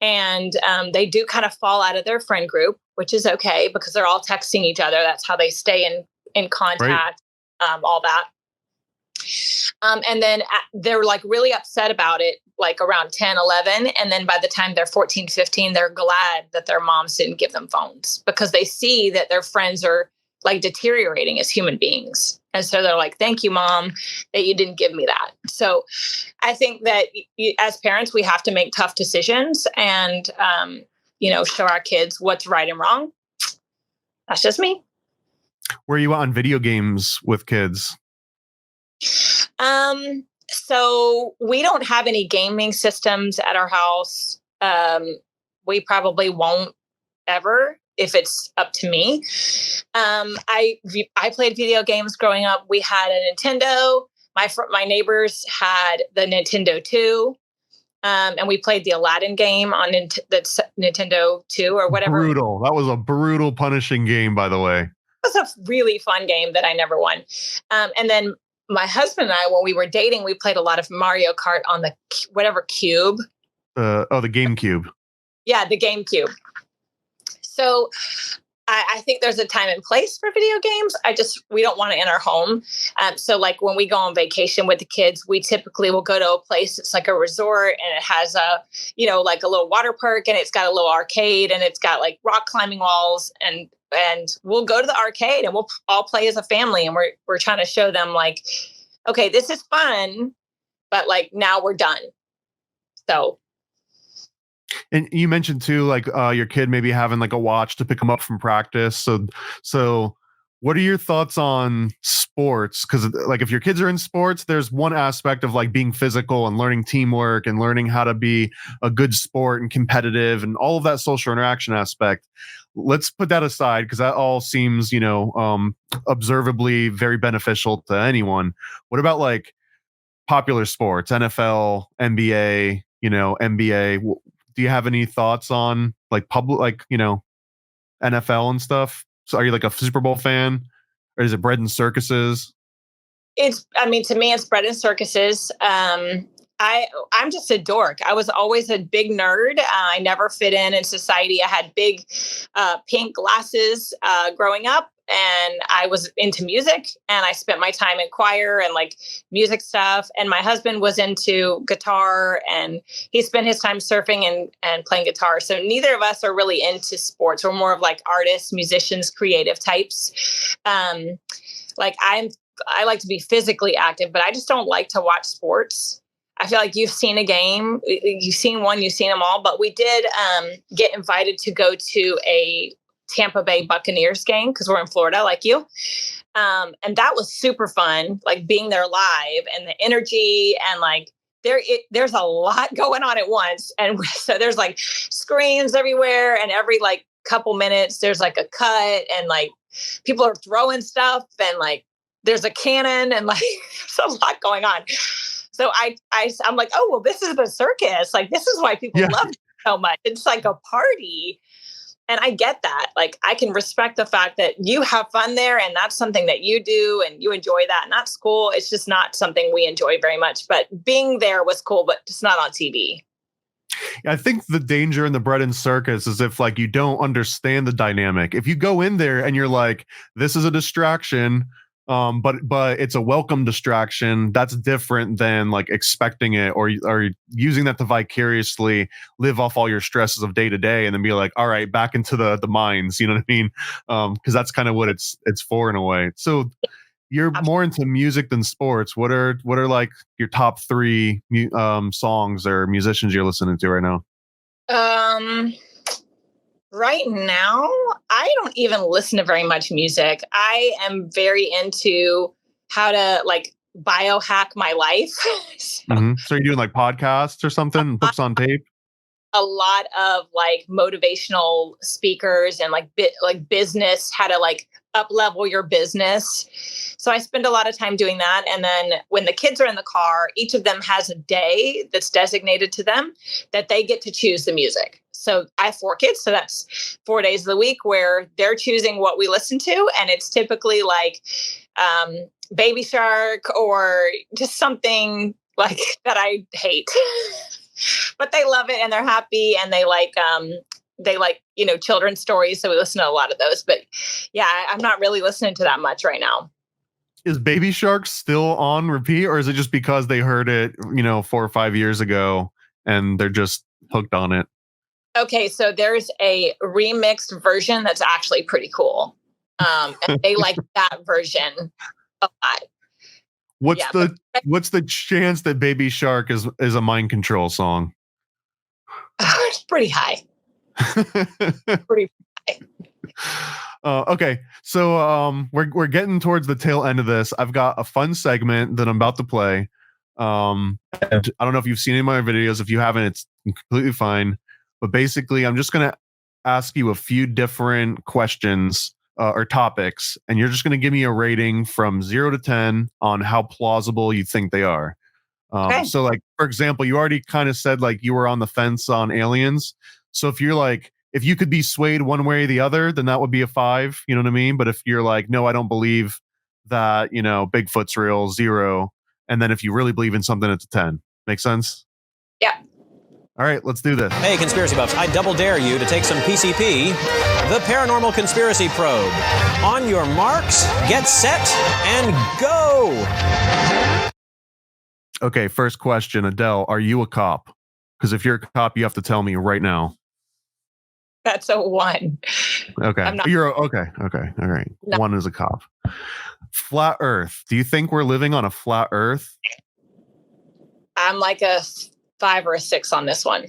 and they do kind of fall out of their friend group, which is okay because they're all texting each other. That's how they stay in contact, right. All that. And then they're like really upset about it, like around 10, 11. And then by the time they're 14, 15, they're glad that their moms didn't give them phones, because they see that their friends are like deteriorating as human beings. And so they're like, thank you, Mom, that you didn't give me that. So I think that as parents, we have to make tough decisions and, show our kids what's right and wrong. That's just me. Where are you on video games with kids? So we don't have any gaming systems at our house. We probably won't ever, if it's up to me. I played video games growing up. We had a Nintendo. My neighbors had the Nintendo 2. And we played the Aladdin game on the Nintendo 2 or whatever. Brutal. That was a brutal, punishing game, by the way. It was a really fun game that I never won. And then my husband and I, when we were dating, we played a lot of Mario Kart on the whatever cube. The GameCube. Yeah, the GameCube. So I think there's a time and place for video games. We don't want it in our home. So like when we go on vacation with the kids, we typically will go to a place that's like a resort, and it has like a little water park, and it's got a little arcade, and it's got like rock climbing walls, and we'll go to the arcade and we'll all play as a family. And we're trying to show them like, okay, this is fun, but like now we're done. So. And you mentioned too, like your kid maybe having like a watch to pick him up from practice. So what are your thoughts on sports? Because like if your kids are in sports, there's one aspect of like being physical and learning teamwork and learning how to be a good sport and competitive and all of that social interaction aspect. Let's put that aside because that all seems, observably very beneficial to anyone. What about like popular sports, NFL, NBA, NBA? Do you have any thoughts on like public, like, NFL and stuff? So are you like a Super Bowl fan, or is it bread and circuses? To me, it's bread and circuses. I'm just a dork. I was always a big nerd. I never fit in society. I had big pink glasses growing up, and I was into music, and I spent my time in choir and like music stuff. And my husband was into guitar, and he spent his time surfing and playing guitar. So neither of us are really into sports. We're more of like artists, musicians, creative types. I like to be physically active, but I just don't like to watch sports. I feel like you've seen a game, you've seen one, you've seen them all. But we did get invited to go to a Tampa Bay Buccaneers game because we're in Florida, like you. And that was super fun, like being there live and the energy and like there's a lot going on at once. And so there's like screens everywhere, and every like couple minutes there's like a cut, and like people are throwing stuff, and like there's a cannon, and like there's a lot going on. So I'm like, oh, well, this is the circus. Like, this is why people love it so much. It's like a party. And I get that. Like, I can respect the fact that you have fun there, and that's something that you do and you enjoy that. And that's cool. It's just not something we enjoy very much. But being there was cool, but just not on TV. I think the danger in the bread and circus is if like you don't understand the dynamic. If you go in there and you're like, this is a distraction, but it's a welcome distraction, that's different than like expecting it or using that to vicariously live off all your stresses of day to day and then be like, all right, back into the mines, you know what I mean? Because that's kind of what it's for in a way. So you're more into music than sports. What are like your top three songs or musicians you're listening to right now? Right now, I don't even listen to very much music. I am very into how to like biohack my life. So you're doing like podcasts or something, books on tape? A lot of like motivational speakers and like business, how to like up level your business. So I spend a lot of time doing that. And then when the kids are in the car, each of them has a day that's designated to them that they get to choose the music. So I have 4 kids. So that's 4 days of the week where they're choosing what we listen to. And it's typically like Baby Shark or just something like that I hate. But they love it and they're happy and they like, children's stories. So we listen to a lot of those. But yeah, I'm not really listening to that much right now. Is Baby Shark still on repeat, or is it just because they heard it, 4 or 5 years ago and they're just hooked on it? Okay, so there's a remixed version that's actually pretty cool. And they like that version a lot. What's the chance that Baby Shark is a mind control song? It's pretty high. Pretty high. Okay, so we're getting towards the tail end of this. I've got a fun segment that I'm about to play. And I don't know if you've seen any of my videos. If you haven't, it's completely fine. But basically, I'm just gonna ask you a few different questions or topics, and you're just gonna give me a rating from 0 to 10 on how plausible you think they are. Okay. So, like, for example, you already kind of said like you were on the fence on aliens. So if you're like, if you could be swayed one way or the other, then that would be a 5. You know what I mean? But if you're like, no, I don't believe that, Bigfoot's real, 0. And then if you really believe in something, it's a 10. Make sense? Yeah. All right, let's do this. Hey, conspiracy buffs, I double dare you to take some PCP, the Paranormal Conspiracy Probe. On your marks, get set, and go! Okay, first question, Adele, are you a cop? Because if you're a cop, you have to tell me right now. That's a 1. Okay. Okay. All right. No. 1 is a cop. Flat Earth. Do you think we're living on a flat Earth? I'm like a 5 or a 6 on this one.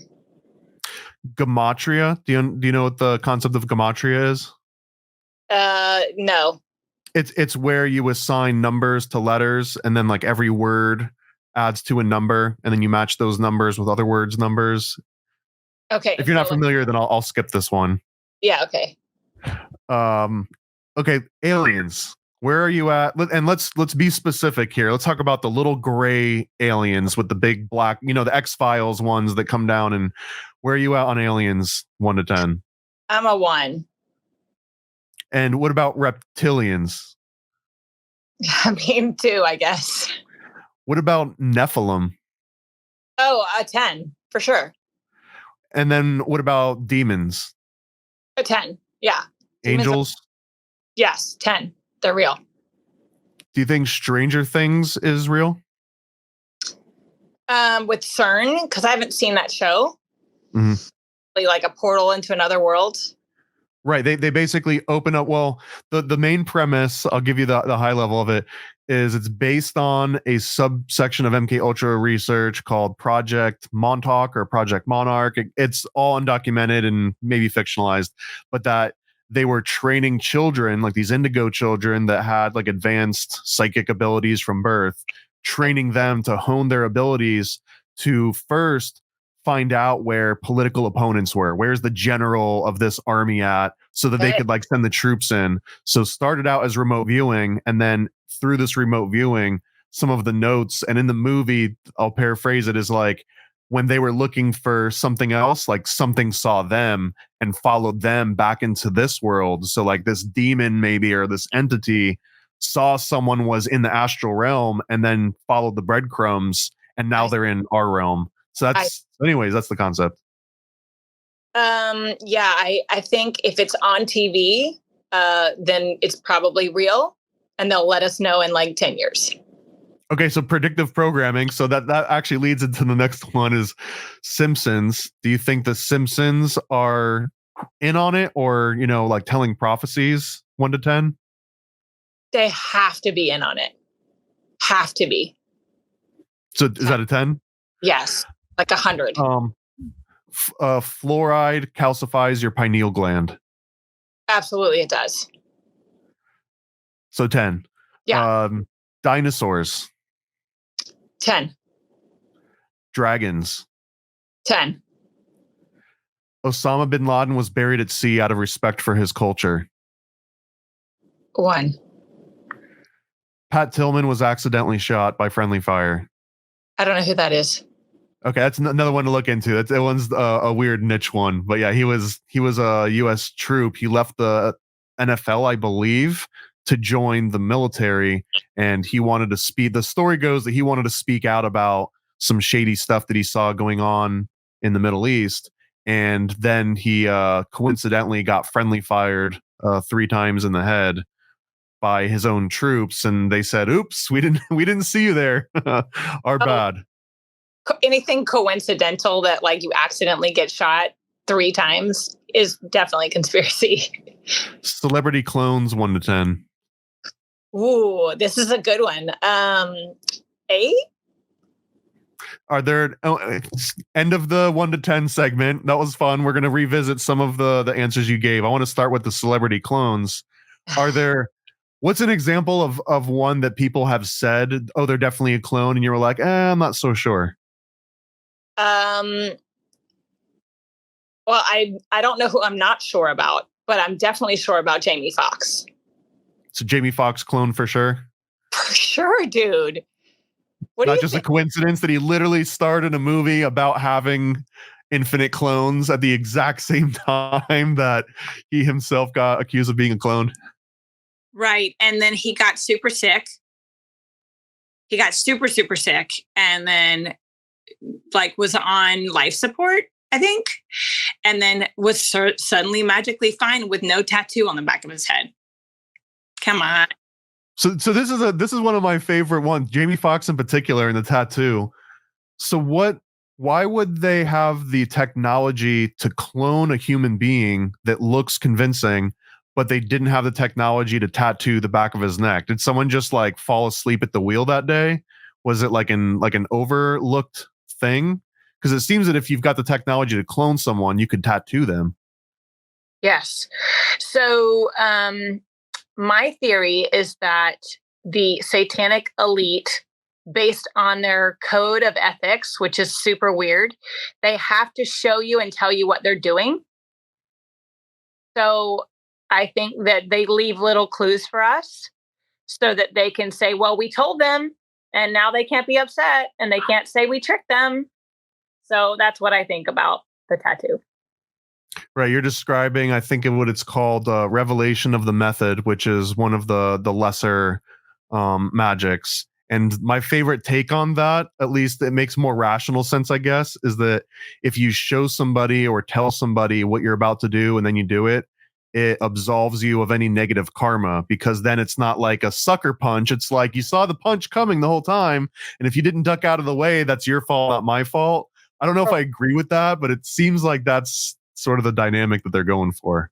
Gematria. Do you know what the concept of gematria is? No. It's where you assign numbers to letters, and then like every word adds to a number, and then you match those numbers with other words' numbers. Okay. If you're not familiar, then I'll skip this one. Yeah. Okay. Okay, aliens. Where are you at? And let's be specific here. Let's talk about the little gray aliens with the big black, the X-Files ones that come down. And where are you at on aliens, 1 to 10? I'm a 1. And what about reptilians? I mean, 2, I guess. What about Nephilim? Oh, a 10 for sure. And then what about demons? A 10. Yeah. Angels? Yes, 10. They're real. Do you think Stranger Things is real? With CERN, because I haven't seen that show. Mm-hmm. Like a portal into another world. Right. They basically open up. Well, the main premise, I'll give you the high level of it, is it's based on a subsection of MK Ultra research called Project Montauk or Project Monarch. It's all undocumented and maybe fictionalized, but that they were training children, like these indigo children that had like advanced psychic abilities from birth, training them to hone their abilities to first find out where political opponents were. Where's the general of this army at, so that they could like send the troops in. So started out as remote viewing, and then through this remote viewing, some of the notes, and in the movie, I'll paraphrase it, is like when they were looking for something else, like something saw them and followed them back into this world. So like this demon maybe, or this entity saw someone was in the astral realm and then followed the breadcrumbs, and now they're in our realm. So anyways, that's the concept. Yeah, I think if it's on TV, then it's probably real, and they'll let us know in like 10 years. Okay, so predictive programming. So that actually leads into the next one, is Simpsons. Do you think the Simpsons are in on it, or, like telling prophecies, 1 to 10? They have to be in on it. Have to be. So is that a 10? Yes. Like 100. Fluoride calcifies your pineal gland. Absolutely, it does. So 10. Yeah. Dinosaurs. 10. Dragons. 10. Osama bin Laden was buried at sea out of respect for his culture. 1. Pat Tillman was accidentally shot by friendly fire. I don't know who that is. Okay, that's another one to look into. That one's a weird niche one, but yeah, he was a U.S. troop. He left the NFL, I believe, to join the military, and he wanted to speak. The story goes that he wanted to speak out about some shady stuff that he saw going on in the Middle East, and then he coincidentally got friendly fired 3 times in the head by his own troops, and they said, "Oops, we didn't see you there. Our bad." Anything coincidental that like you accidentally get shot 3 times is definitely conspiracy. Celebrity clones, 1 to 10. Ooh, this is a good one. 8? Are there end of the 1 to 10 segment? That was fun. We're going to revisit some of the answers you gave. I want to start with the celebrity clones. Are there? What's an example of one that people have said, "Oh, they're definitely a clone," and you were like, "I'm not so sure." Well, I don't know who I'm not sure about, but I'm definitely sure about Jamie Foxx. So Jamie Foxx clone for sure. For sure, dude. What Not just a coincidence that he literally starred in a movie about having infinite clones at the exact same time that he himself got accused of being a clone. Right. And then he got super sick. He got super, super sick, and then like was on life support, I think. And then was suddenly magically fine with no tattoo on the back of his head. Come on. So this is one of my favorite ones, Jamie Foxx in particular, and the tattoo. So why would they have the technology to clone a human being that looks convincing, but they didn't have the technology to tattoo the back of his neck? Did someone just like fall asleep at the wheel that day? Was it like an overlooked thing? Because it seems that if you've got the technology to clone someone, you could tattoo them. Yes. So my theory is that the satanic elite, based on their code of ethics, which is super weird, they have to show you and tell you what they're doing. So I think that they leave little clues for us so that they can say, well, we told them, and now they can't be upset and they can't say we tricked them. So that's what I think about the tattoo. Right. You're describing, I think, what it's called, revelation of the method, which is one of the lesser magics. And my favorite take on that, at least it makes more rational sense, I guess, is that if you show somebody or tell somebody what you're about to do and then you do it, it absolves you of any negative karma, because then it's not like a sucker punch. It's like you saw the punch coming the whole time. And if you didn't duck out of the way, that's your fault, not my fault. I don't know if I agree with that, but it seems like that's sort of the dynamic that they're going for.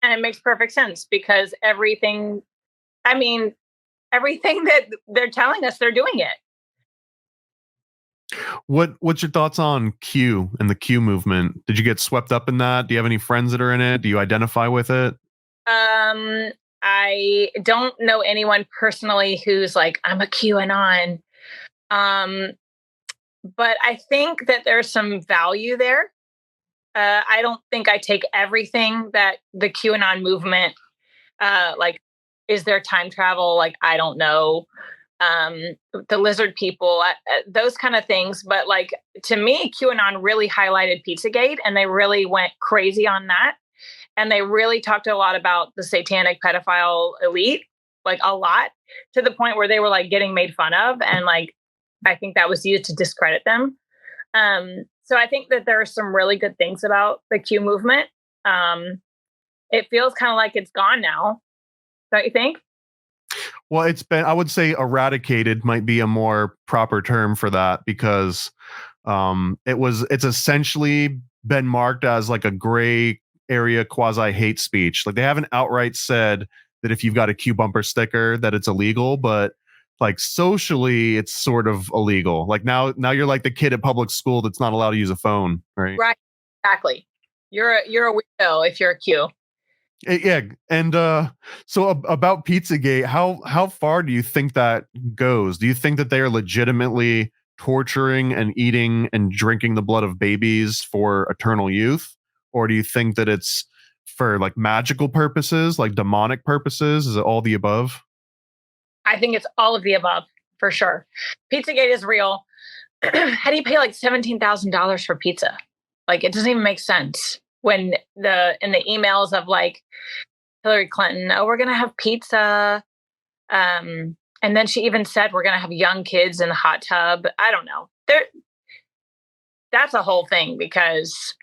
And it makes perfect sense because everything that they're telling us, they're doing it. What's your thoughts on Q and the Q movement? Did you get swept up in that? Do you have any friends that are in it? Do you identify with it? I don't know anyone personally who's like, I'm a QAnon. But I think that there's some value there. I don't think I take everything that the QAnon movement, is there time travel? Like, I don't know. The lizard people, those kind of things. But like, to me, QAnon really highlighted Pizzagate, and they really went crazy on that. And they really talked a lot about the satanic pedophile elite, like a lot, to the point where they were like getting made fun of. And like, I think that was used to discredit them. So I think that there are some really good things about the Q movement. It feels kind of like it's gone now. Don't you think? Well, it's been, I would say eradicated might be a more proper term for that, because it's essentially been marked as like a gray area quasi hate speech. Like, they haven't outright said that if you've got a Q bumper sticker that it's illegal, but like socially it's sort of illegal. Like now you're like the kid at public school that's not allowed to use a phone, right? Right. Exactly. You're a weirdo if you're a Q. Yeah. And so about Pizzagate, how far do you think that goes? Do you think that they are legitimately torturing and eating and drinking the blood of babies for eternal youth? Or do you think that it's for like magical purposes, like demonic purposes? Is it all the above? I think it's all of the above, for sure. Pizzagate is real. How do you pay like $17,000 for pizza? Like, it doesn't even make sense. When in the emails of like Hillary Clinton, oh, we're gonna have pizza, and then she even said we're gonna have young kids in the hot tub. I don't know. That's a whole thing, because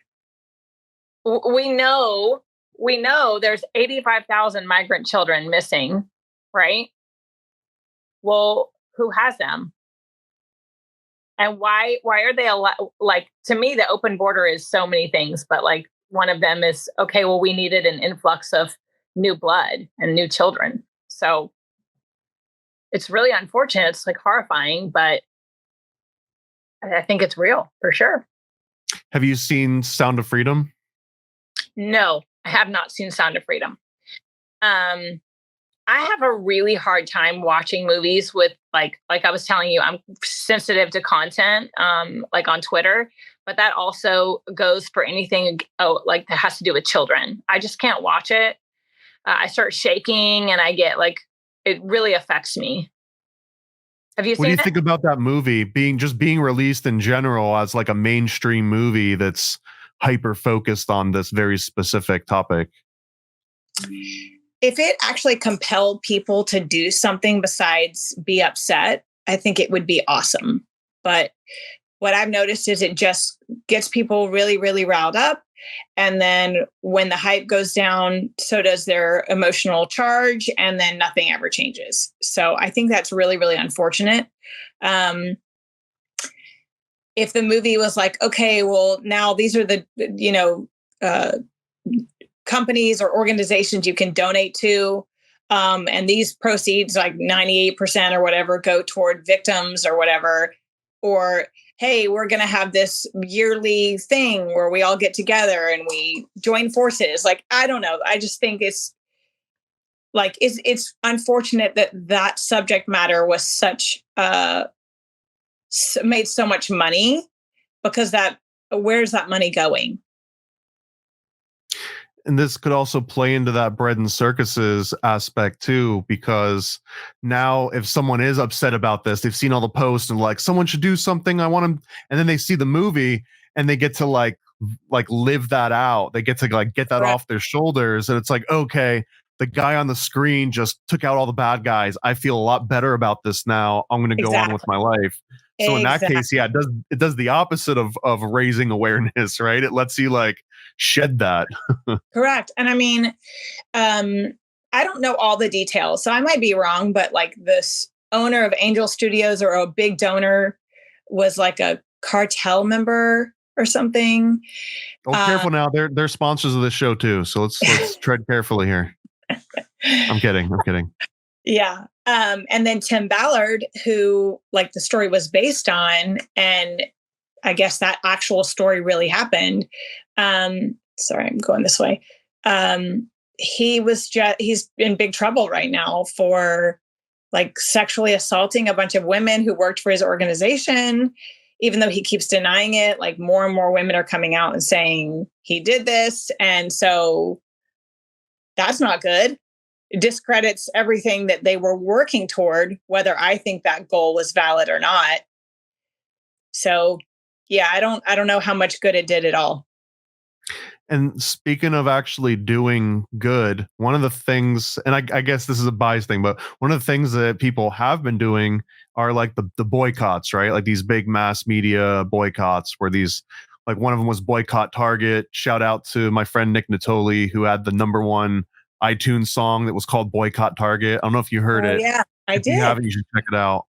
we know there's 85,000 migrant children missing, right? Well, who has them? And why are they like, to me, the open border is so many things, but like, one of them is, okay, well, we needed an influx of new blood and new children. So it's really unfortunate. It's like horrifying, but I think it's real for sure. Have you seen Sound of Freedom? No, I have not seen Sound of Freedom. I have a really hard time watching movies with like I was telling you, I'm sensitive to content, like on Twitter, but that also goes for anything like that has to do with children. I just can't watch it. I start shaking and I get like, it really affects me. Have you seen it? What do you think about that movie being released in general as like a mainstream movie that's hyper focused on this very specific topic? If it actually compelled people to do something besides be upset, I think it would be awesome. But what I've noticed is it just gets people really, really riled up. And then when the hype goes down, so does their emotional charge, and then nothing ever changes. So I think that's really, really unfortunate. If the movie was like, okay, well, now these are the, companies or organizations you can donate to, and these proceeds, like 98% or whatever, go toward victims or whatever. Or, hey, we're going to have this yearly thing where we all get together and we join forces. Like, I don't know. I just think it's like, it's unfortunate that that subject matter was made so much money, because where's that money going? And this could also play into that bread and circuses aspect too, because now if someone is upset about this, they've seen all the posts and like, someone should do something, I want them, and then they see the movie and they get to like live that out. They get to like get that off their shoulders, and it's like, okay, the guy on the screen just took out all the bad guys. I feel a lot better about this now. I'm going to go on with my life. So in that case, yeah, it does the opposite of raising awareness, right? It lets you like shed that. Correct. And I mean, I don't know all the details, so I might be wrong, but like this owner of Angel Studios, or a big donor, was like a cartel member or something. Oh, careful now. They're sponsors of this show too. So let's tread carefully here. I'm kidding. Yeah. And then Tim Ballard, who like the story was based on, and I guess that actual story really happened. Sorry, I'm going this way. He's in big trouble right now for like sexually assaulting a bunch of women who worked for his organization, even though he keeps denying it. Like, more and more women are coming out and saying he did this. And so that's not good. It discredits everything that they were working toward, whether I think that goal was valid or not. So yeah, I don't know how much good it did at all. And speaking of actually doing good, one of the things, and I guess this is a bias thing, but one of the things that people have been doing are like the boycotts, right? Like these big mass media boycotts, where these, like one of them was Boycott Target. Shout out to my friend Nick Natoli, who had the #1 iTunes song that was called Boycott Target. I don't know if you heard it. Yeah, I did. If you haven't, you should check it out.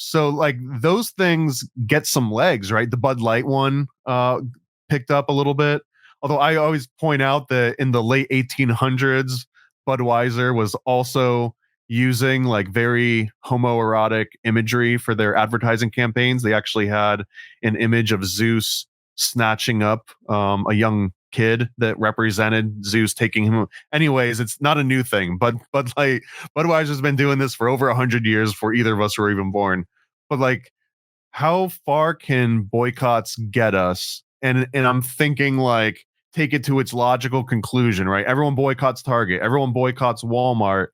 So like those things get some legs, right? The Bud Light one picked up a little bit. Although I always point out that in the late 1800s, Budweiser was also using like very homoerotic imagery for their advertising campaigns. They actually had an image of Zeus snatching up a young kid that represented Zeus taking him. Anyways, it's not a new thing, but like Budweiser's been doing this for over 100 years before either of us were even born. But like, how far can boycotts get us? And I'm thinking like, take it to its logical conclusion, right? Everyone boycotts Target. Everyone boycotts Walmart.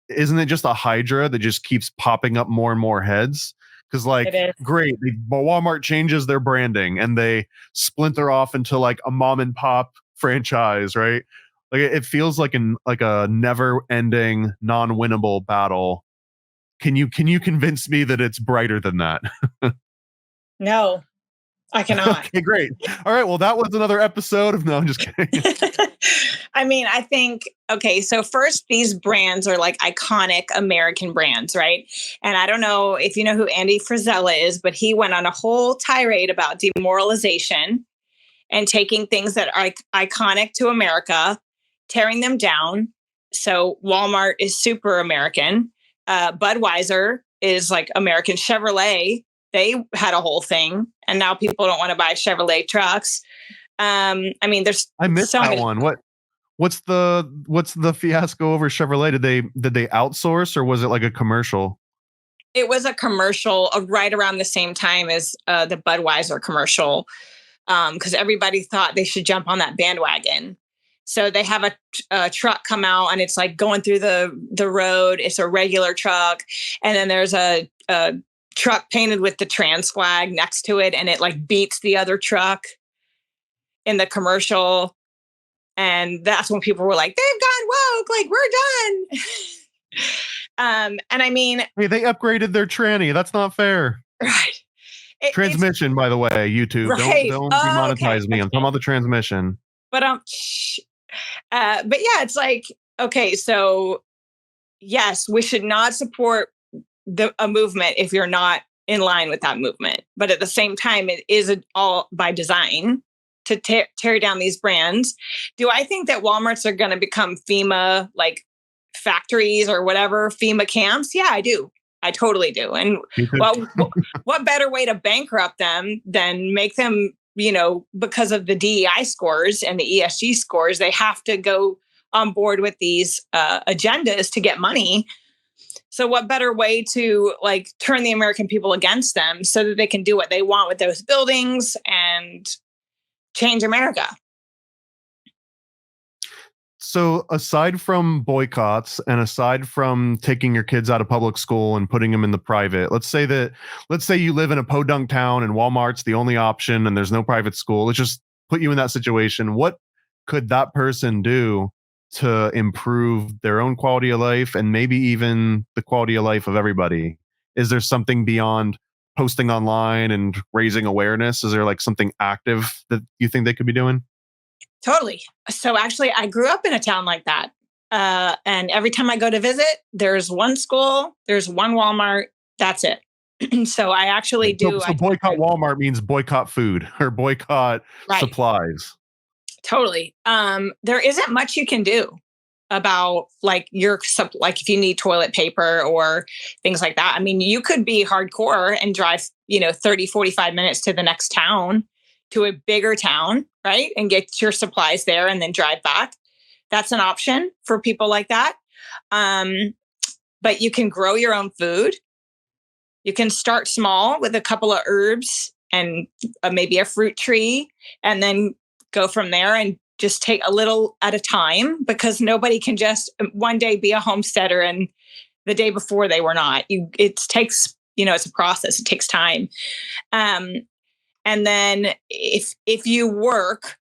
Isn't it just a hydra that just keeps popping up more and more heads? Because like, great, Walmart changes their branding and they splinter off into like a mom and pop franchise, right? Like it feels like a never-ending, non-winnable battle. Can you convince me that it's brighter than that? No, I cannot. Okay, great. All right. Well, that was another episode of. No, I'm just kidding. I mean, I think, okay, so first, these brands are like iconic American brands, right? And I don't know if you know who Andy Frisella is, but he went on a whole tirade about demoralization and taking things that are iconic to America, tearing them down. So Walmart is super American. Budweiser is like American. Chevrolet, they had a whole thing, and now people don't want to buy Chevrolet trucks. I mean, I missed that one. What's the fiasco over Chevrolet? Did they outsource, or was it like a commercial? It was a commercial right around the same time as the Budweiser commercial, because everybody thought they should jump on that bandwagon. So they have a truck come out, and it's like going through the road. It's a regular truck, and then there's a truck painted with the trans flag next to it, and it like beats the other truck in the commercial. And that's when people were like, they've gone woke, like we're done. And I mean, hey, they upgraded their tranny. That's not fair. Right. Transmission, by the way, YouTube. Right. Don't demonetize me. I'm talking about the transmission. But yeah, it's like, okay, so yes, we should not support a movement if you're not in line with that movement. But at the same time, it is all by design to tear down these brands. Do I think that Walmarts are going to become FEMA like factories or whatever, FEMA camps? Yeah, I do. I totally do. And well, what better way to bankrupt them than make them, because of the DEI scores and the ESG scores, they have to go on board with these agendas to get money. So what better way to turn the American people against them so that they can do what they want with those buildings and change America? So aside from boycotts and aside from taking your kids out of public school and putting them in the private, let's say you live in a podunk town and Walmart's the only option and there's no private school. Let's just put you in that situation. What could that person do to improve their own quality of life and maybe even the quality of life of everybody? Is there something beyond posting online and raising awareness? Is there something active that you think they could be doing? Totally. So actually, I grew up in a town like that. And every time I go to visit, there's one school, there's one Walmart. That's it. So I actually do. So boycott Walmart means boycott food or boycott supplies. Totally. There isn't much you can do about if you need toilet paper or things like that. I mean, you could be hardcore and drive, 30, 45 minutes to the next town, to a bigger town, right? And get your supplies there and then drive back. That's an option for people like that. But you can grow your own food. You can start small with a couple of herbs and maybe a fruit tree, and then go from there and just take a little at a time, because nobody can just one day be a homesteader and the day before they were not. It takes, it's a process. It takes time. And then if you work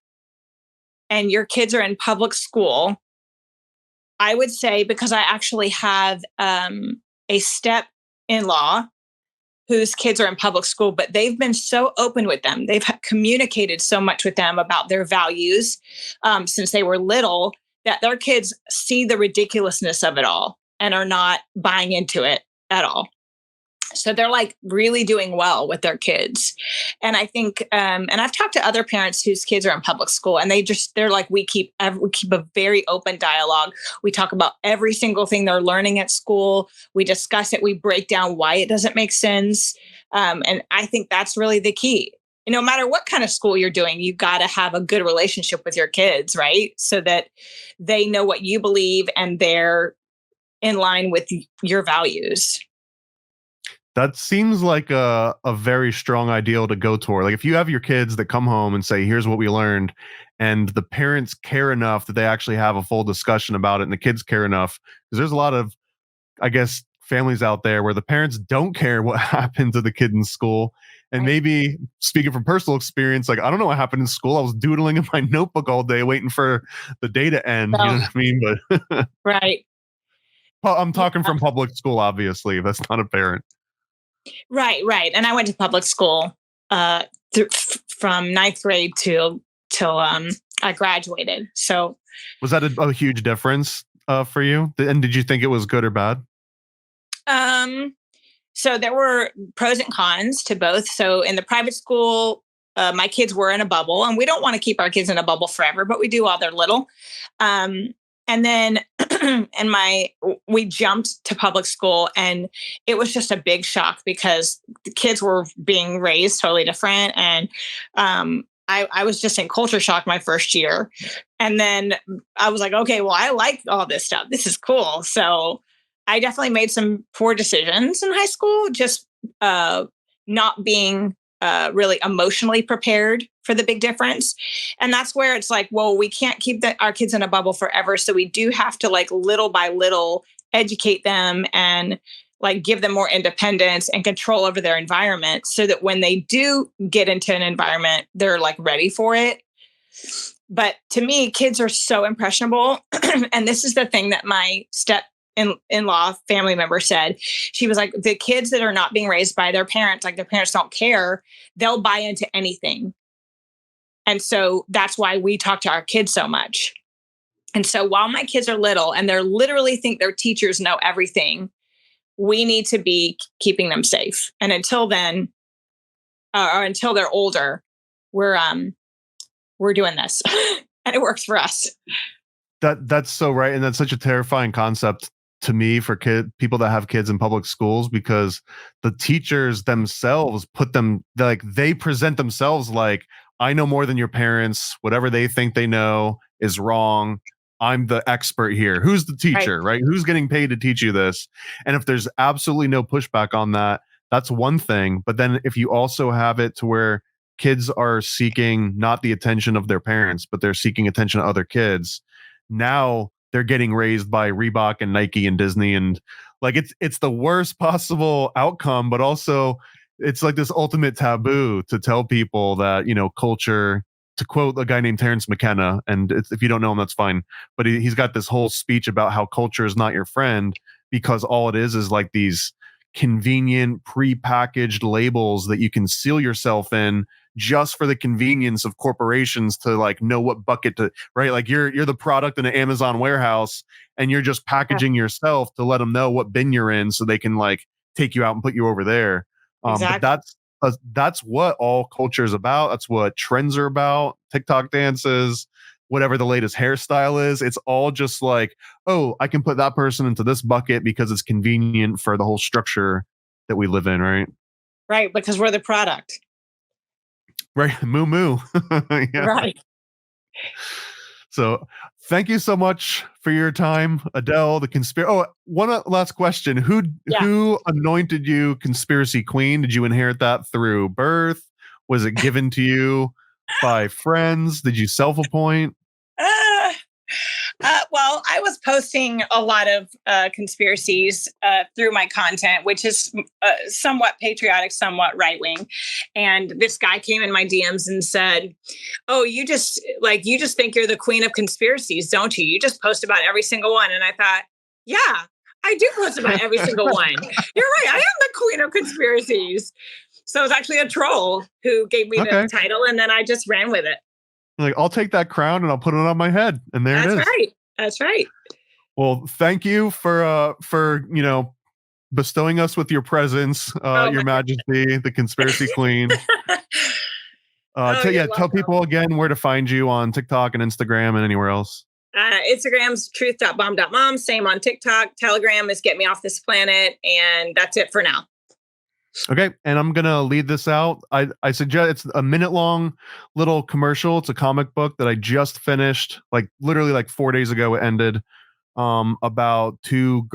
and your kids are in public school, I would say, because I actually have a step-in-law whose kids are in public school, but they've been so open with them. They've communicated so much with them about their values since they were little, that their kids see the ridiculousness of it all and are not buying into it at all. So they're really doing well with their kids. And I think, and I've talked to other parents whose kids are in public school, and they're like, we keep a very open dialogue. We talk about every single thing they're learning at school. We discuss it. We break down why it doesn't make sense. And I think that's really the key. No matter what kind of school you're doing, you got to have a good relationship with your kids, right? So that they know what you believe and they're in line with your values. That seems like a very strong ideal to go toward. If you have your kids that come home and say, here's what we learned, and the parents care enough that they actually have a full discussion about it, and the kids care enough, because there's a lot of, I guess, families out there where the parents don't care what happened to the kid in school. And maybe, speaking from personal experience, I don't know what happened in school. I was doodling in my notebook all day waiting for the day to end. You know what I mean? But right. I'm talking from public school, obviously, if that's not a parent. Right. And I went to public school from ninth grade till I graduated. So was that a huge difference for you? And did you think it was good or bad? So there were pros and cons to both. So in the private school, my kids were in a bubble, and we don't want to keep our kids in a bubble forever, but we do while they're little. And then we jumped to public school, and it was just a big shock because the kids were being raised totally different. And I was just in culture shock my first year. And then I was like, okay, well, I like all this stuff. This is cool. So I definitely made some poor decisions in high school, just not being really emotionally prepared for the big difference. And that's where it's like, well, we can't keep our kids in a bubble forever. So we do have to little by little educate them and give them more independence and control over their environment, so that when they do get into an environment, they're ready for it. But to me, kids are so impressionable. And this is the thing that my in-law family member said. She was like, the kids that are not being raised by their parents, their parents don't care, they'll buy into anything. And so that's why we talk to our kids so much. And so while my kids are little and they literally think their teachers know everything, we need to be keeping them safe. And until then, or until they're older, we're doing this and it works for us. That's so right. And that's such a terrifying concept to me for people that have kids in public schools, because the teachers themselves they present themselves like, I know more than your parents. Whatever they think they know is wrong. I'm the expert here. Who's the teacher, right? Who's getting paid to teach you this? And if there's absolutely no pushback on that, that's one thing. But then if you also have it to where kids are seeking not the attention of their parents, but they're seeking attention of other kids, now they're getting raised by Reebok and Nike and Disney, and like it's the worst possible outcome, but also it's like this ultimate taboo to tell people that, you know, culture, to quote a guy named Terrence McKenna, and if you don't know him, that's fine, but he's got this whole speech about how culture is not your friend, because all it is like these convenient pre-packaged labels that you can seal yourself in just for the convenience of corporations to like know what bucket to, right? Like you're the product in an Amazon warehouse and you're just packaging yourself to let them know what bin you're in so they can like take you out and put you over there. But that's what all culture is about. That's what trends are about. TikTok dances, whatever the latest hairstyle is, it's all just like, oh, I can put that person into this bucket because it's convenient for the whole structure that we live in, right? Right, because we're the product. Right, moo moo. Yeah. Right. So thank you so much for your time, Adele, the conspiracy. Oh, one last question. Who anointed you conspiracy queen? Did you inherit that through birth? Was it given to you by friends? Did you self-appoint? Well, I was posting a lot of conspiracies through my content, which is somewhat patriotic, somewhat right-wing. And this guy came in my DMs and said, "Oh, you just think you're the queen of conspiracies, don't you? You just post about every single one." And I thought, yeah, I do post about every single one. You're right. I am the queen of conspiracies. So it was actually a troll who gave me the title, and then I just ran with it. Like, I'll take that crown and I'll put it on my head, and there it is. That's right. That's right. Well, thank you for you know, bestowing us with your presence, your Majesty, the conspiracy queen. Tell people again where to find you on TikTok and Instagram and anywhere else. Instagram's truth.bomb.mom. Same on TikTok. Telegram is Get Me Off This Planet, and that's it for now. Okay, and I'm gonna lead this out. I suggest it's a minute-long little commercial. It's a comic book that I just finished, like literally like 4 days ago. It ended about two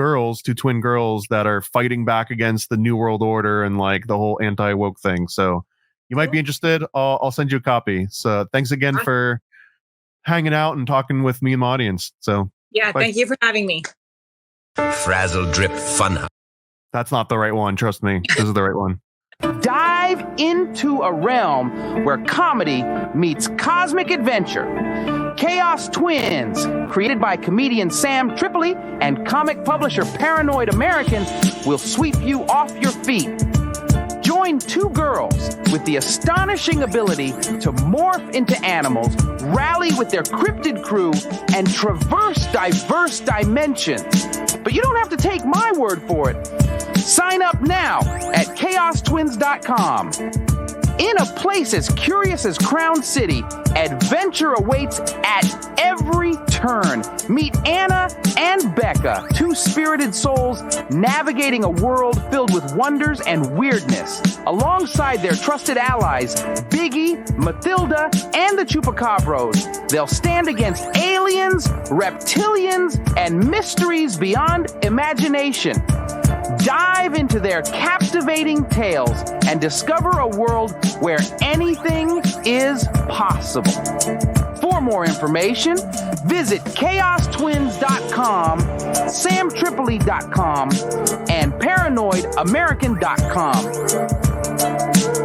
twin girls that are fighting back against the New World Order and like the whole anti-woke thing. So you might be interested. I'll send you a copy. So thanks again for hanging out and talking with me and my audience. So yeah, bye. Thank you for having me. Frazzle Drip Fun. That's not the right one. Trust me. This is the right one. Dive into a realm where comedy meets cosmic adventure. Chaos Twins, created by comedian Sam Tripoli and comic publisher Paranoid Americans, will sweep you off your feet. Join two girls with the astonishing ability to morph into animals, rally with their cryptid crew, and traverse diverse dimensions. But you don't have to take my word for it. Sign up now at chaostwins.com. In a place as curious as Crown City, adventure awaits at every turn. Meet Anna and Becca, two spirited souls navigating a world filled with wonders and weirdness. Alongside their trusted allies, Biggie, Mathilda, and the Chupacabros, they'll stand against aliens, reptilians, and mysteries beyond imagination. Dive into their captivating tales and discover a world where anything is possible. For more information, visit chaostwins.com, samtripoli.com, and paranoidamerican.com.